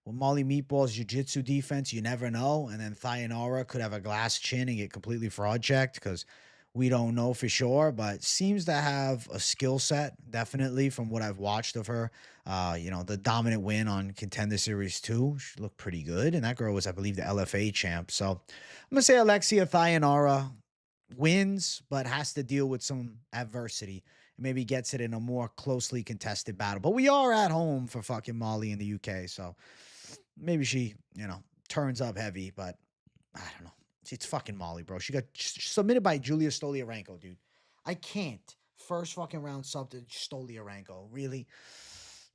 with Molly Meatball's jiu-jitsu defense, you never know. And then Thainara could have a glass chin and get completely fraud checked because we don't know for sure, but seems to have a skill set, definitely, from what I've watched of her. The dominant win on Contender Series 2, she looked pretty good. And that girl was, I believe, the LFA champ. So I'm going to say Alexia Thainara wins, but has to deal with some adversity and maybe gets it in a more closely contested battle. But we are at home for fucking Molly in the UK, so maybe she, turns up heavy, but I don't know. It's fucking Molly, bro. She got submitted by Julia Stoliarenko, dude. I can't. First fucking round sub to Stoliarenko. Really?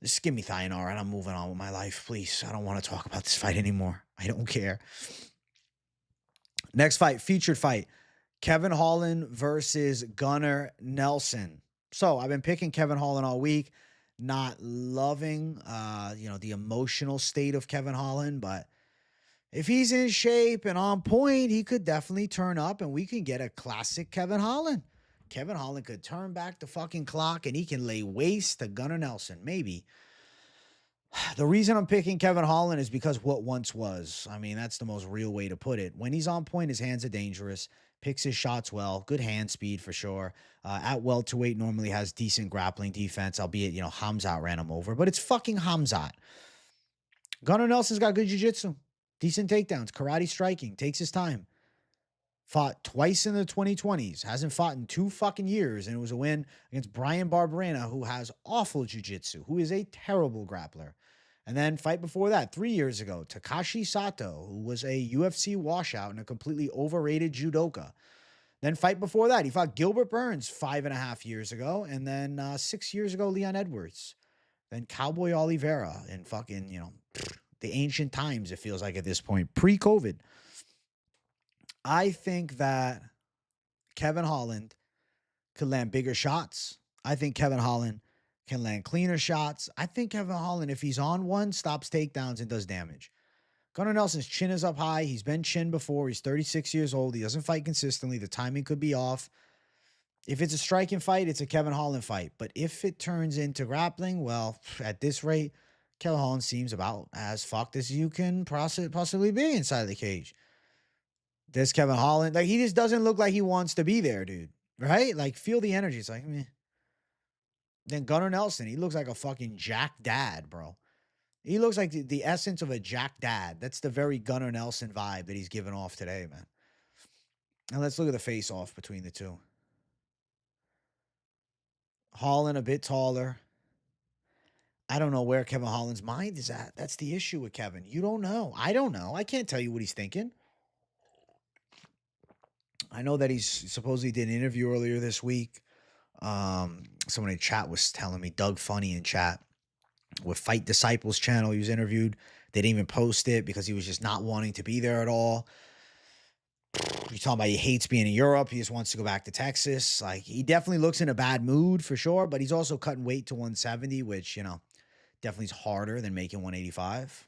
Just give me Thainara and I'm moving on with my life, please. I don't want to talk about this fight anymore. I don't care. Next fight, featured fight. Kevin Holland versus Gunnar Nelson. So I've been picking Kevin Holland all week. Not loving, the emotional state of Kevin Holland, but if he's in shape and on point, he could definitely turn up and we can get a classic Kevin Holland. Kevin Holland could turn back the fucking clock and he can lay waste to Gunnar Nelson. Maybe. The reason I'm picking Kevin Holland is because what once was. I mean, that's the most real way to put it. When he's on point, his hands are dangerous. Picks his shots well. Good hand speed for sure. At welterweight, normally has decent grappling defense, albeit, Hamzat ran him over. But it's fucking Hamzat. Gunnar Nelson's got good jiu-jitsu. Decent takedowns. Karate striking. Takes his time. Fought twice in the 2020s. Hasn't fought in 2 fucking years. And it was a win against Brian Barberena, who has awful jiu-jitsu, who is a terrible grappler. And then fight before that, 3 years ago, Takashi Sato, who was a UFC washout and a completely overrated judoka. Then fight before that, he fought Gilbert Burns 5.5 years ago. And then 6 years ago, Leon Edwards. Then Cowboy Oliveira in fucking, the ancient times, it feels like at this point, pre-COVID. I think that Kevin Holland could land bigger shots. I think Kevin Holland can land cleaner shots. I think Kevin Holland, if he's on one, stops takedowns and does damage. Gunnar Nelson's chin is up high. He's been chinned before. He's 36 years old. He doesn't fight consistently. The timing could be off. If it's a striking fight, it's a Kevin Holland fight. But if it turns into grappling, well, at this rate, Kevin Holland seems about as fucked as you can possibly be inside the cage. This Kevin Holland, he just doesn't look like he wants to be there, dude. Right? Feel the energy. It's meh. Then Gunnar Nelson, he looks like a fucking Jack Dad, bro. He looks like the essence of a Jack Dad. That's the very Gunnar Nelson vibe that he's giving off today, man. And let's look at the face-off between the two. Holland a bit taller. I don't know where Kevin Holland's mind is at. That's the issue with Kevin. You don't know. I don't know. I can't tell you what he's thinking. I know that he's supposedly did an interview earlier this week. Someone in chat was telling me, Doug Funny in chat, with Fight Disciples channel, he was interviewed. They didn't even post it because he was just not wanting to be there at all. You're talking about he hates being in Europe. He just wants to go back to Texas. He definitely looks in a bad mood for sure, but he's also cutting weight to 170, which, definitely is harder than making 185.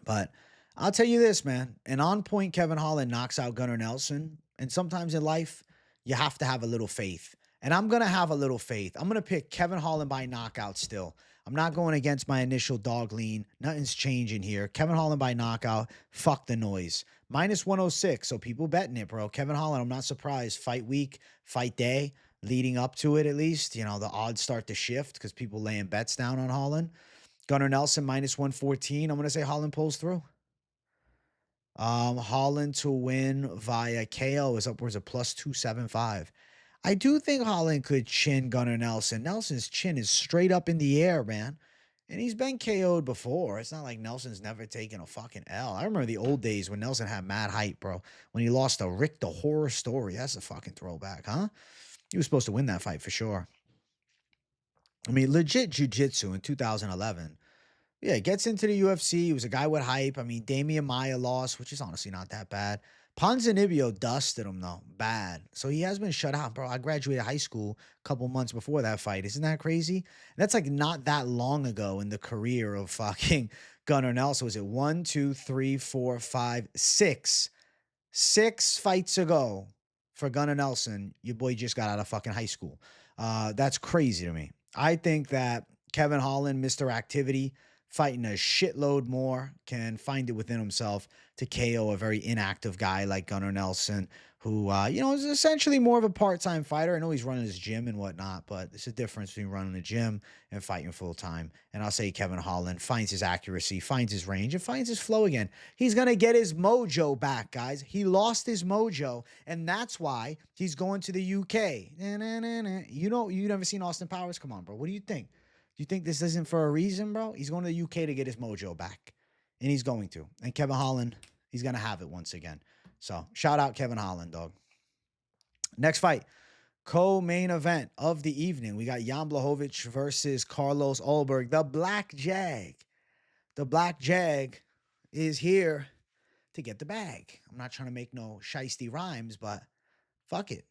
But I'll tell you this, man. An on-point Kevin Holland knocks out Gunnar Nelson. And sometimes in life, you have to have a little faith. And I'm going to have a little faith. I'm going to pick Kevin Holland by knockout still. I'm not going against my initial dog lean. Nothing's changing here. Kevin Holland by knockout. Fuck the noise. Minus 106. So people betting it, bro. Kevin Holland, I'm not surprised. Fight week, fight day, leading up to it at least. The odds start to shift because people laying bets down on Holland. Gunnar Nelson, minus 114. I'm going to say Holland pulls through. Holland to win via KO is upwards of plus 275. I do think Holland could chin Gunnar Nelson. Nelson's chin is straight up in the air, man. And he's been KO'd before. It's not like Nelson's never taken a fucking L. I remember the old days when Nelson had mad height, bro. When he lost to Rick the Horror Story. That's a fucking throwback, huh? He was supposed to win that fight for sure. I mean, legit jiu-jitsu in 2011. Yeah, gets into the UFC. He was a guy with hype. I mean, Damian Maia lost, which is honestly not that bad. Ponzinibbio dusted him, though. Bad. So he has been shut out, bro. I graduated high school a couple months before that fight. Isn't that crazy? That's not that long ago in the career of fucking Gunnar Nelson. Was it 1, 2, 3, 4, 5, 6? 6 fights ago for Gunnar Nelson. Your boy just got out of fucking high school. That's crazy to me. I think that Kevin Holland, Mr. Activity, fighting a shitload more, can find it within himself to KO a very inactive guy like Gunnar Nelson, who, is essentially more of a part-time fighter. I know he's running his gym and whatnot, but there's a difference between running a gym and fighting full-time. And I'll say Kevin Holland finds his accuracy, finds his range, and finds his flow again. He's going to get his mojo back, guys. He lost his mojo, and that's why he's going to the UK. You never seen Austin Powers? Come on, bro. What do you think? Do you think this isn't for a reason, bro? He's going to the UK to get his mojo back, and he's going to. And Kevin Holland, he's going to have it once again. So, shout out Kevin Holland, dog. Next fight, co-main event of the evening. We got Jan Błachowicz versus Carlos Ulberg, the Black Jag. The Black Jag is here to get the bag. I'm not trying to make no shiesty rhymes, but fuck it.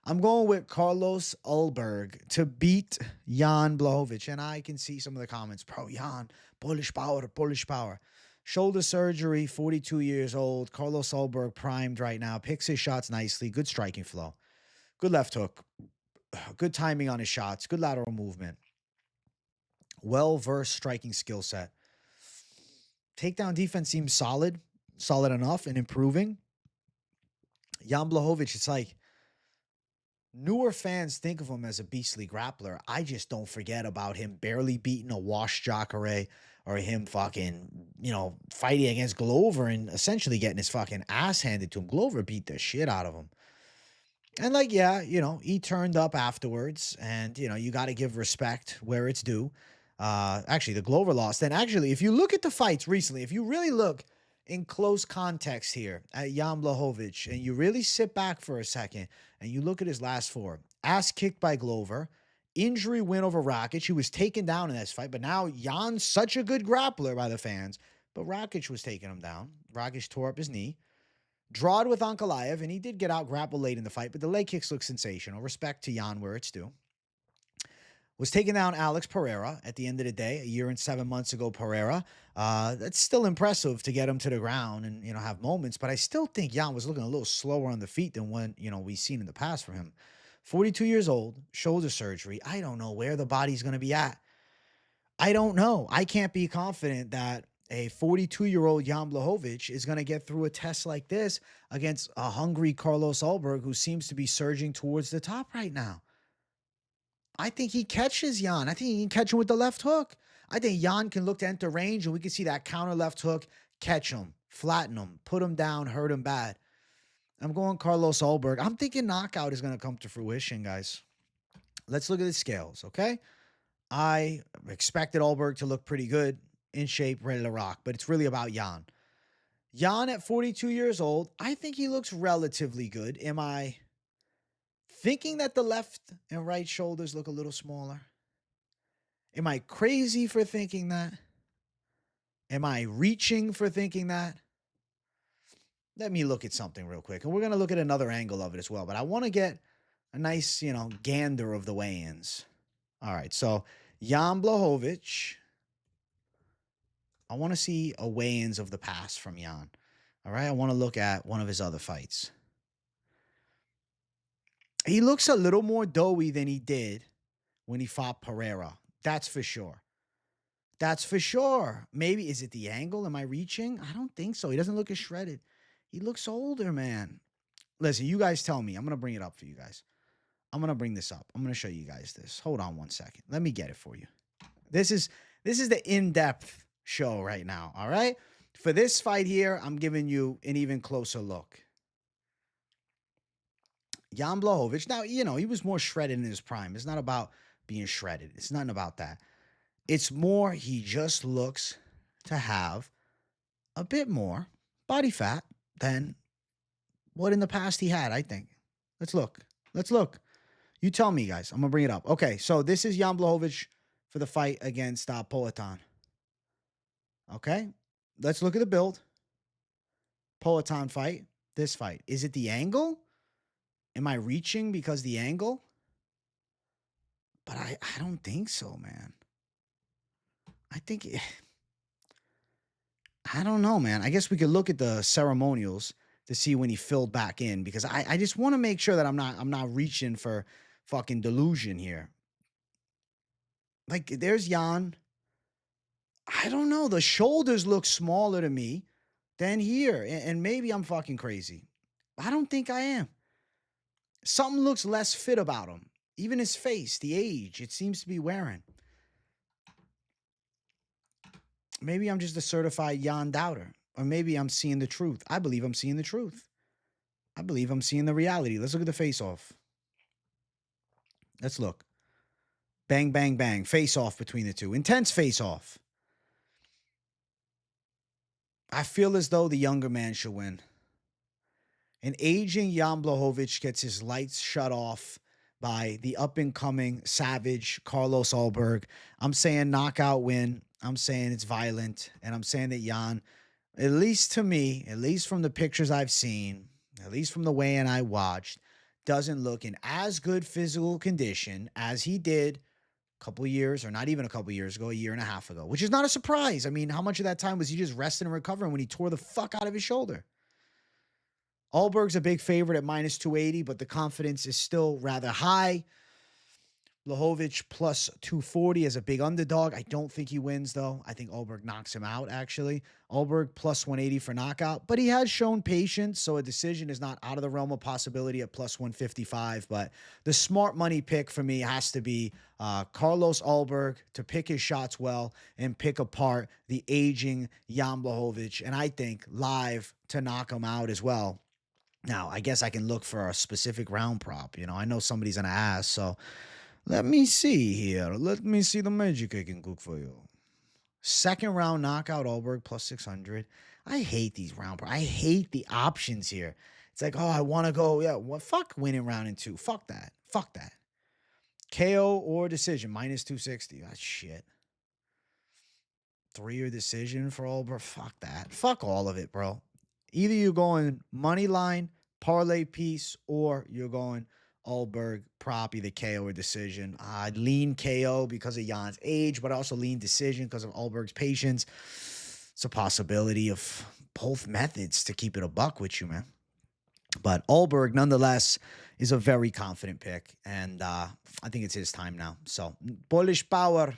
I'm going with Carlos Ulberg to beat Jan Błachowicz. And I can see some of the comments. Bro, Jan, Polish power, Polish power. Shoulder surgery, 42 years old. Carlos Ulberg primed right now. Picks his shots nicely. Good striking flow. Good left hook. Good timing on his shots. Good lateral movement. Well-versed striking skill set. Takedown defense seems solid. Solid enough and improving. Jan Błachowicz, it's like newer fans think of him as a beastly grappler. I just don't forget about him barely beating a washed Charrière or him fucking, fighting against Glover and essentially getting his fucking ass handed to him. Glover beat the shit out of him. And he turned up afterwards and, you got to give respect where it's due. Actually, the Glover lost. And actually, if you look at the fights recently, if you really look in close context here at Jan Błachowicz and you really sit back for a second and you look at his last four, ass kicked by Glover, injury win over Rakic. He was taken down in this fight, but now Jan's such a good grappler by the fans, but Rakic was taking him down. Rakic tore up his knee. Drawed with Ankalaev, and he did get out grappled late in the fight, but the leg kicks look sensational. Respect to Jan where it's due. Was taking down Alex Pereira at the end of the day, 1 year and 7 months ago, Pereira. That's still impressive to get him to the ground and, have moments, but I still think Jan was looking a little slower on the feet than when, we've seen in the past from him. 42 years old, shoulder surgery. I don't know where the body's going to be at. I don't know. I can't be confident that a 42-year-old Jan Błachowicz is going to get through a test like this against a hungry Carlos Ulberg who seems to be surging towards the top right now. I think he catches Jan. I think he can catch him with the left hook. I think Jan can look to enter range and we can see that counter left hook, catch him, flatten him, put him down, hurt him bad. I'm going Carlos Ulberg. I'm thinking knockout is going to come to fruition, guys. Let's look at the scales, okay? I expected Ulberg to look pretty good, in shape, ready to rock, but it's really about Jan. Jan at 42 years old, I think he looks relatively good. Am I thinking that the left and right shoulders look a little smaller? Am I crazy for thinking that? Am I reaching for thinking that? Let me look at something real quick. And we're going to look at another angle of it as well. But I want to get a nice, gander of the weigh-ins. All right. So, Jan Błachowicz. I want to see a weigh-ins of the past from Jan. All right. I want to look at one of his other fights. He looks a little more doughy than he did when he fought Pereira. That's for sure. That's for sure. Maybe, is it the angle? Am I reaching? I don't think so. He doesn't look as shredded. He looks older, man. Listen, you guys tell me. I'm going to bring it up for you guys. I'm going to bring this up. I'm going to show you guys this. Hold on one second. Let me get it for you. This is the in-depth show right now, all right? For this fight here, I'm giving you an even closer look. Jan Błachowicz, now, he was more shredded in his prime. It's not about being shredded. It's nothing about that. It's more he just looks to have a bit more body fat than what in the past he had, I think. Let's look. You tell me, guys. I'm going to bring it up. Okay, so this is Jan Błachowicz for the fight against Poatan. Okay, let's look at the build. Poatan fight, this fight. Is it the angle? Am I reaching because the angle? But I don't think so, man. I don't know, man. I guess we could look at the ceremonials to see when he filled back in because I just want to make sure that I'm not reaching for fucking delusion here. Like, there's Jan I don't know. The shoulders look smaller to me than here. And maybe I'm fucking crazy. I don't think I am. Something looks less fit about him. Even his face, the age, it seems to be wearing. Maybe I'm just a certified Jan doubter. Or maybe I'm seeing the truth. I believe I'm seeing the truth. I believe I'm seeing the reality. Let's look at the face-off. Let's look. Bang, bang, bang. Face-off between the two. Intense face-off. I feel as though the younger man should win. An aging Jan Błachowicz gets his lights shut off by the up-and-coming savage Carlos Ulberg. I'm saying knockout win. I'm saying it's violent. And I'm saying that Jan, at least to me, at least from the pictures I've seen, at least from the weigh-in I watched, doesn't look in as good physical condition as he did a couple years, or not even a couple years ago, a year and a half ago, which is not a surprise. I mean, how much of that time was he just resting and recovering when he tore the fuck out of his shoulder? Ulberg's a big favorite at minus 280, but the confidence is still rather high. Błachowicz plus 240 as a big underdog. I don't think he wins, though. I think Ulberg knocks him out, actually. Ulberg plus 180 for knockout, but he has shown patience, so a decision is not out of the realm of possibility at plus 155. But the smart money pick for me has to be Carlos Ulberg to pick his shots well and pick apart the aging Jan Błachowicz, and I think live to knock him out as well. Now, I guess I can look for a specific round prop. You know, I know somebody's going to ask, so let me see here. Let me see the magic I can cook for you. Second round knockout, Ulberg plus 600. I hate these round props. I hate the options here. It's like, oh, I want to go. Yeah, well, fuck winning round in 2. Fuck that. Fuck that. KO or decision, minus 260. That's shit. 3 or decision for Ulberg. Fuck that. Fuck all of it, bro. Either you're going money line, parlay piece, or you're going Ulberg prop, either KO or decision. I'd lean KO because of Jan's age, but also lean decision because of Ulberg's patience. It's a possibility of both methods, to keep it a buck with you, man. But Ulberg, nonetheless, is a very confident pick, and I think it's his time now. So, Polish power.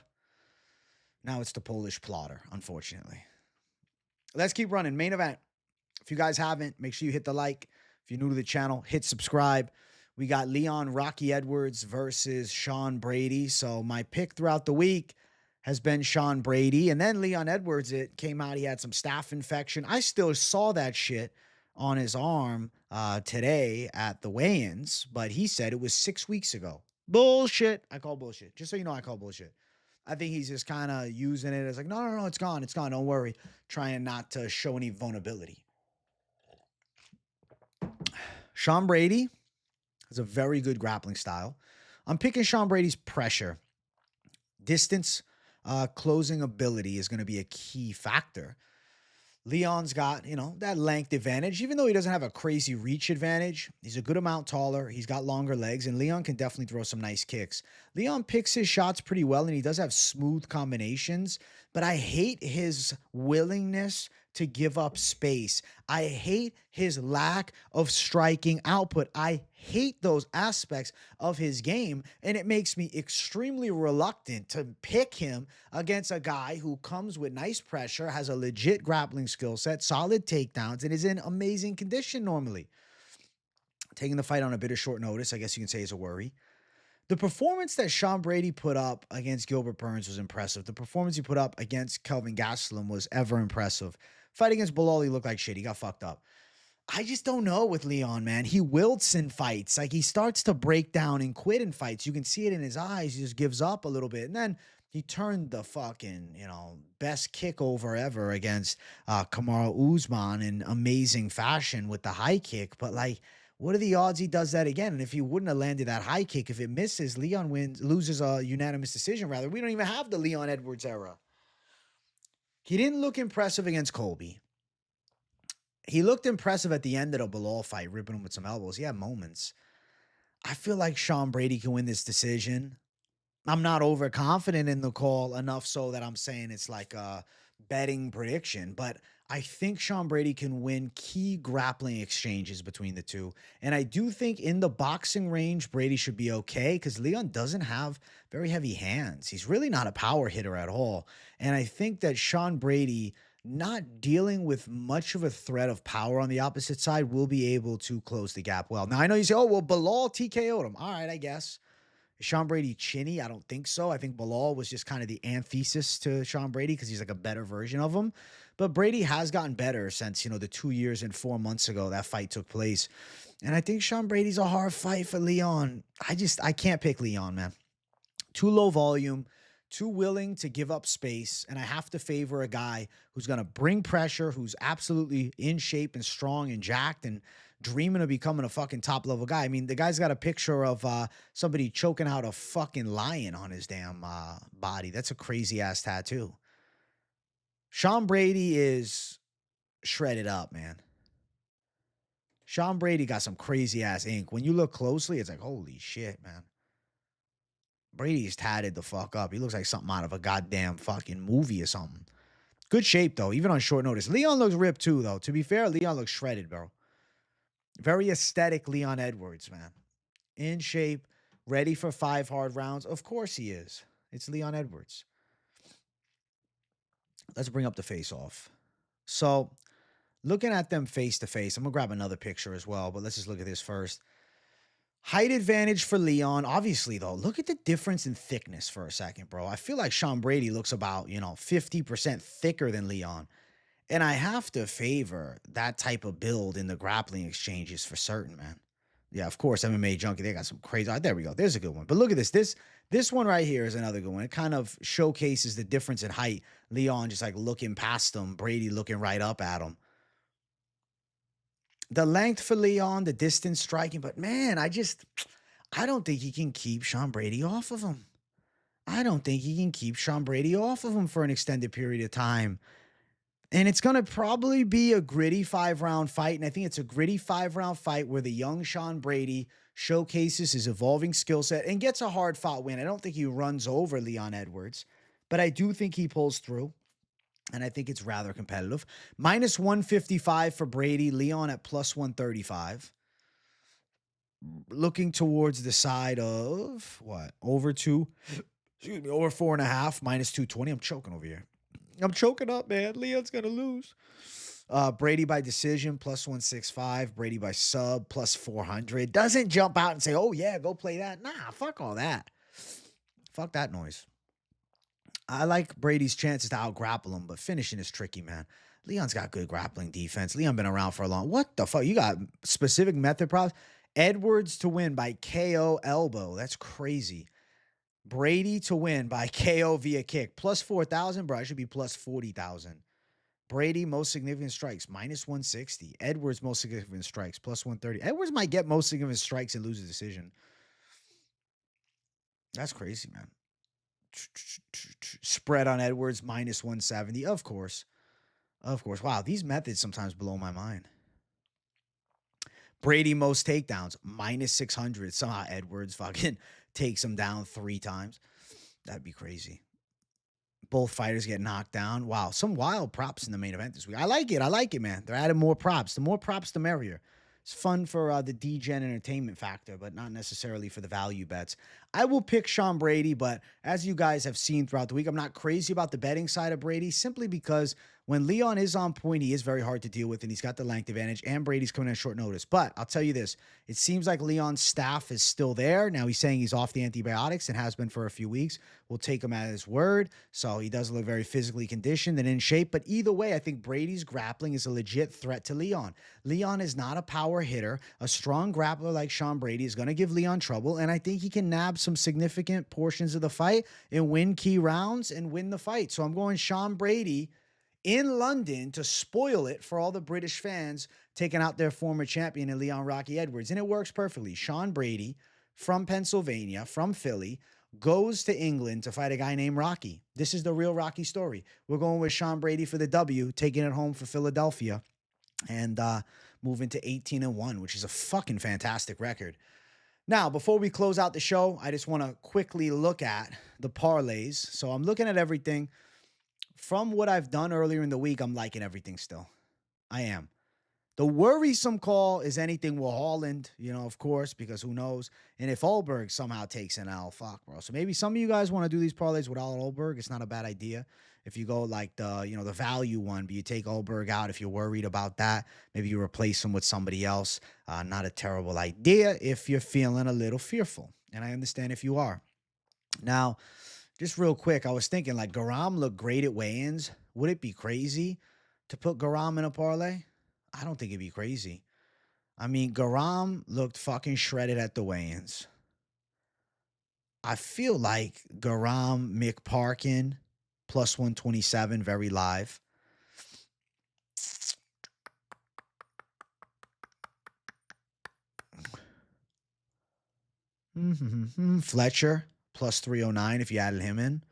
Now it's the Polish plotter, unfortunately. Let's keep running. Main event. If you guys haven't, make sure you hit the like. If you're new to the channel, hit subscribe. We got Leon Rocky Edwards versus Sean Brady. So my pick throughout the week has been Sean Brady. And then Leon Edwards, it came out he had some staph infection. I still saw that shit on his arm today at the weigh-ins, but he said it was 6 weeks ago. Bullshit. I call bullshit. Just so you know, I call bullshit. I think he's just kind of using it as like, no, it's gone. It's gone. Don't worry. Trying not to show any vulnerability. Sean Brady has a very good grappling style. I'm picking Sean Brady's pressure. Distance, closing ability is going to be a key factor. Leon's got, that length advantage. Even though he doesn't have a crazy reach advantage, he's a good amount taller. He's got longer legs, and Leon can definitely throw some nice kicks. Leon picks his shots pretty well, and he does have smooth combinations, but I hate his willingness to give up space. I hate his lack of striking output. I hate those aspects of his game, and it makes me extremely reluctant to pick him against a guy who comes with nice pressure, has a legit grappling skill set, solid takedowns, and is in amazing condition normally. Taking the fight on a bit of short notice, I guess you can say, is a worry. The performance that Sean Brady put up against Gilbert Burns was impressive. The performance he put up against Kelvin Gastelum was ever impressive. Fight against Bilal, he looked like shit. He got fucked up. I just don't know with Leon, man. He wilts in fights. Like, he starts to break down and quit in fights. You can see it in his eyes. He just gives up a little bit. And then he turned the fucking, best kick over ever against Kamaru Usman in amazing fashion with the high kick. But, what are the odds he does that again? And if he wouldn't have landed that high kick, if it misses, Leon loses a unanimous decision, rather. We don't even have the Leon Edwards era. He didn't look impressive against Colby. He looked impressive at the end of the Bilal fight, ripping him with some elbows. He had moments. I feel like Sean Brady can win this decision. I'm not overconfident in the call enough so that I'm saying it's like a betting prediction, but I think Sean Brady can win key grappling exchanges between the two. And I do think in the boxing range, Brady should be okay because Leon doesn't have very heavy hands. He's really not a power hitter at all. And I think that Sean Brady, not dealing with much of a threat of power on the opposite side, will be able to close the gap well. Now, I know you say, oh, well, Bilal TKO'd him. All right, I guess. Is Sean Brady chinny? I don't think so. I think Bilal was just kind of the antithesis to Sean Brady because he's like a better version of him. But Brady has gotten better since, the 2 years and 4 months ago that fight took place. And I think Sean Brady's a hard fight for Leon. I can't pick Leon, man. Too low volume, too willing to give up space. And I have to favor a guy who's going to bring pressure, who's absolutely in shape and strong and jacked and dreaming of becoming a fucking top level guy. I mean, the guy's got a picture of somebody choking out a fucking lion on his damn body. That's a crazy ass tattoo. Sean Brady is shredded up, man. Sean Brady got some crazy ass ink. When you look closely, it's like, holy shit, man. Brady's tatted the fuck up. He looks like something out of a goddamn fucking movie or something. Good shape, though, even on short notice. Leon looks ripped, too, though. To be fair, Leon looks shredded, bro. Very aesthetic Leon Edwards, man. In shape, ready for 5 hard rounds. Of course he is. It's Leon Edwards. Let's bring up the face-off. So, looking at them face-to-face, I'm going to grab another picture as well, but let's just look at this first. Height advantage for Leon. Obviously, though, look at the difference in thickness for a second, bro. I feel like Sean Brady looks about, 50% thicker than Leon. And I have to favor that type of build in the grappling exchanges for certain, man. Yeah, of course, MMA Junkie, they got some crazy. There we go. There's a good one. But look at this. This one right here is another good one. It kind of showcases the difference in height. Leon just like looking past him. Brady looking right up at him. The length for Leon, the distance striking. But, man, I don't think he can keep Sean Brady off of him. I don't think he can keep Sean Brady off of him for an extended period of time. And it's going to probably be a gritty 5-round fight. And I think it's a gritty 5-round fight where the young Sean Brady showcases his evolving skill set and gets a hard-fought win. I don't think he runs over Leon Edwards, but I do think he pulls through. And I think it's rather competitive. Minus 155 for Brady. Leon at plus 135. Looking towards the side of, what? Over 4.5. Minus 220. I'm choking over here. I'm choking up, man. Leon's going to lose. Brady by decision, plus 165. Brady by sub, plus 400. Doesn't jump out and say, oh, yeah, go play that. Nah, fuck all that. Fuck that noise. I like Brady's chances to out-grapple him, but finishing is tricky, man. Leon's got good grappling defense. Leon been around for a long... What the fuck? You got specific method props? Edwards to win by KO elbow. That's crazy. Brady to win by KO via kick. Plus 4,000, bro. I should be plus 40,000. Brady, most significant strikes, minus 160. Edwards, most significant strikes, plus 130. Edwards might get most significant strikes and lose a decision. That's crazy, man. Spread on Edwards, minus 170. Of course. Of course. Wow, these methods sometimes blow my mind. Brady, most takedowns, minus 600. Somehow Edwards fucking takes him down 3 times. That'd be crazy. Both fighters get knocked down. Wow, some wild props in the main event this week. I like it, man. They're adding more props. The more props, the merrier. It's fun for the DGen entertainment factor, but not necessarily for the value bets. I will pick Sean Brady, but as you guys have seen throughout the week, I'm not crazy about the betting side of Brady simply because when Leon is on point, he is very hard to deal with, and he's got the length advantage, and Brady's coming in short notice. But I'll tell you this. It seems like Leon's staff is still there. Now he's saying he's off the antibiotics and has been for a few weeks. We'll take him at his word. So he does look very physically conditioned and in shape. But either way, I think Brady's grappling is a legit threat to Leon. Leon is not a power hitter. A strong grappler like Sean Brady is going to give Leon trouble, and I think he can nab some significant portions of the fight and win key rounds and win the fight. So I'm going Sean Brady in London to spoil it for all the British fans taking out their former champion in Leon Rocky Edwards. And it works perfectly. Sean Brady from Pennsylvania, from Philly, goes to England to fight a guy named Rocky. This is the real Rocky story. We're going with Sean Brady for the W, taking it home for Philadelphia and moving to 18-1, which is a fucking fantastic record. Now, before we close out the show, I just want to quickly look at the parlays. So I'm looking at everything from what I've done earlier in the week, I'm liking everything still. I am. The worrisome call is anything with Holland, of course, because who knows? And if Ulberg somehow takes an L, fuck, bro. So maybe some of you guys want to do these parlays without Ulberg. It's not a bad idea. If you go like the value one, but you take Ulberg out if you're worried about that. Maybe you replace him with somebody else. Not a terrible idea if you're feeling a little fearful. And I understand if you are. Now, just real quick, I was thinking like Garam looked great at weigh-ins. Would it be crazy to put Garam in a parlay? I don't think it'd be crazy. I mean, Garam looked fucking shredded at the weigh-ins. I feel like Garam, Mick, Parkin, plus 127, very live. Fletcher, plus 309 if you added him in.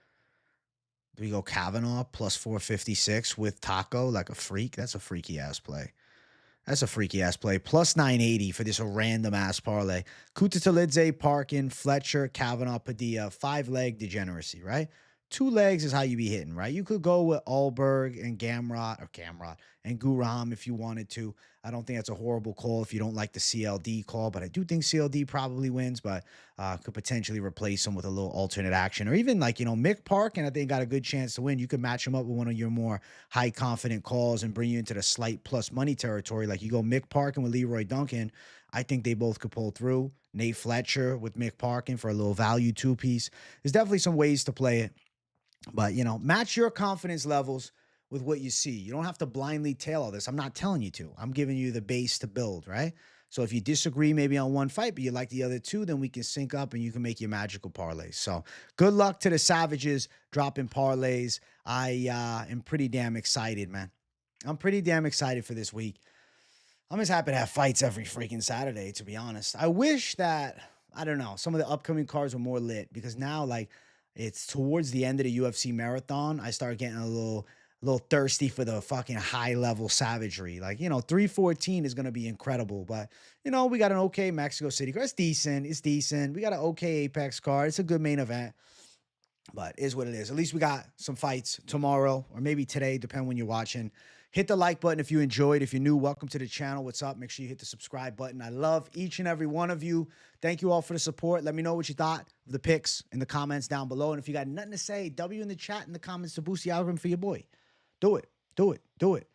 Do we go Kavanagh, plus 456 with Taco like a freak? That's a freaky-ass play. That's a freaky-ass play. Plus 980 for this random-ass parlay. Kutateladze, Parkin, Fletcher, Kavanagh, Padilla, 5-leg degeneracy, right? 2 legs is how you be hitting, right? You could go with Ulberg and Gamrot and Guram if you wanted to. I don't think that's a horrible call if you don't like the CLD call, but I do think CLD probably wins, but could potentially replace him with a little alternate action. Or even like, Mick Parkin, I think got a good chance to win. You could match him up with one of your more high confident calls and bring you into the slight plus money territory. Like you go Mick Parkin with Leroy Duncan. I think they both could pull through. Nate Fletcher with Mick Parkin for a little value 2-piece. There's definitely some ways to play it. But, match your confidence levels with what you see. You don't have to blindly tailor this. I'm not telling you to. I'm giving you the base to build, right? So if you disagree maybe on one fight, but you like the other two, then we can sync up and you can make your magical parlays. So good luck to the Savages dropping parlays. I am pretty damn excited, man. I'm pretty damn excited for this week. I'm just happy to have fights every freaking Saturday, to be honest. I wish that, I don't know, some of the upcoming cards were more lit because now, like, it's towards the end of the UFC marathon. I start getting a little thirsty for the fucking high-level savagery. Like, 314 is going to be incredible. But, we got an okay Mexico City card. It's decent. It's decent. We got an okay Apex card. It's a good main event. But it is what it is. At least we got some fights tomorrow or maybe today, depending when you're watching. Hit the like button if you enjoyed. If you're new, welcome to the channel. What's up? Make sure you hit the subscribe button. I love each and every one of you. Thank you all for the support. Let me know what you thought of the picks in the comments down below. And if you got nothing to say, W in the chat in the comments to boost the algorithm for your boy. Do it. Do it. Do it.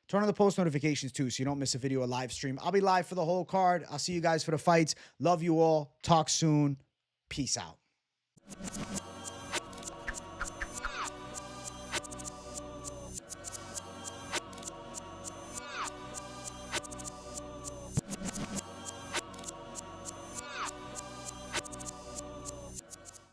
Turn on the post notifications too so you don't miss a video or live stream. I'll be live for the whole card. I'll see you guys for the fights. Love you all. Talk soon. Peace out.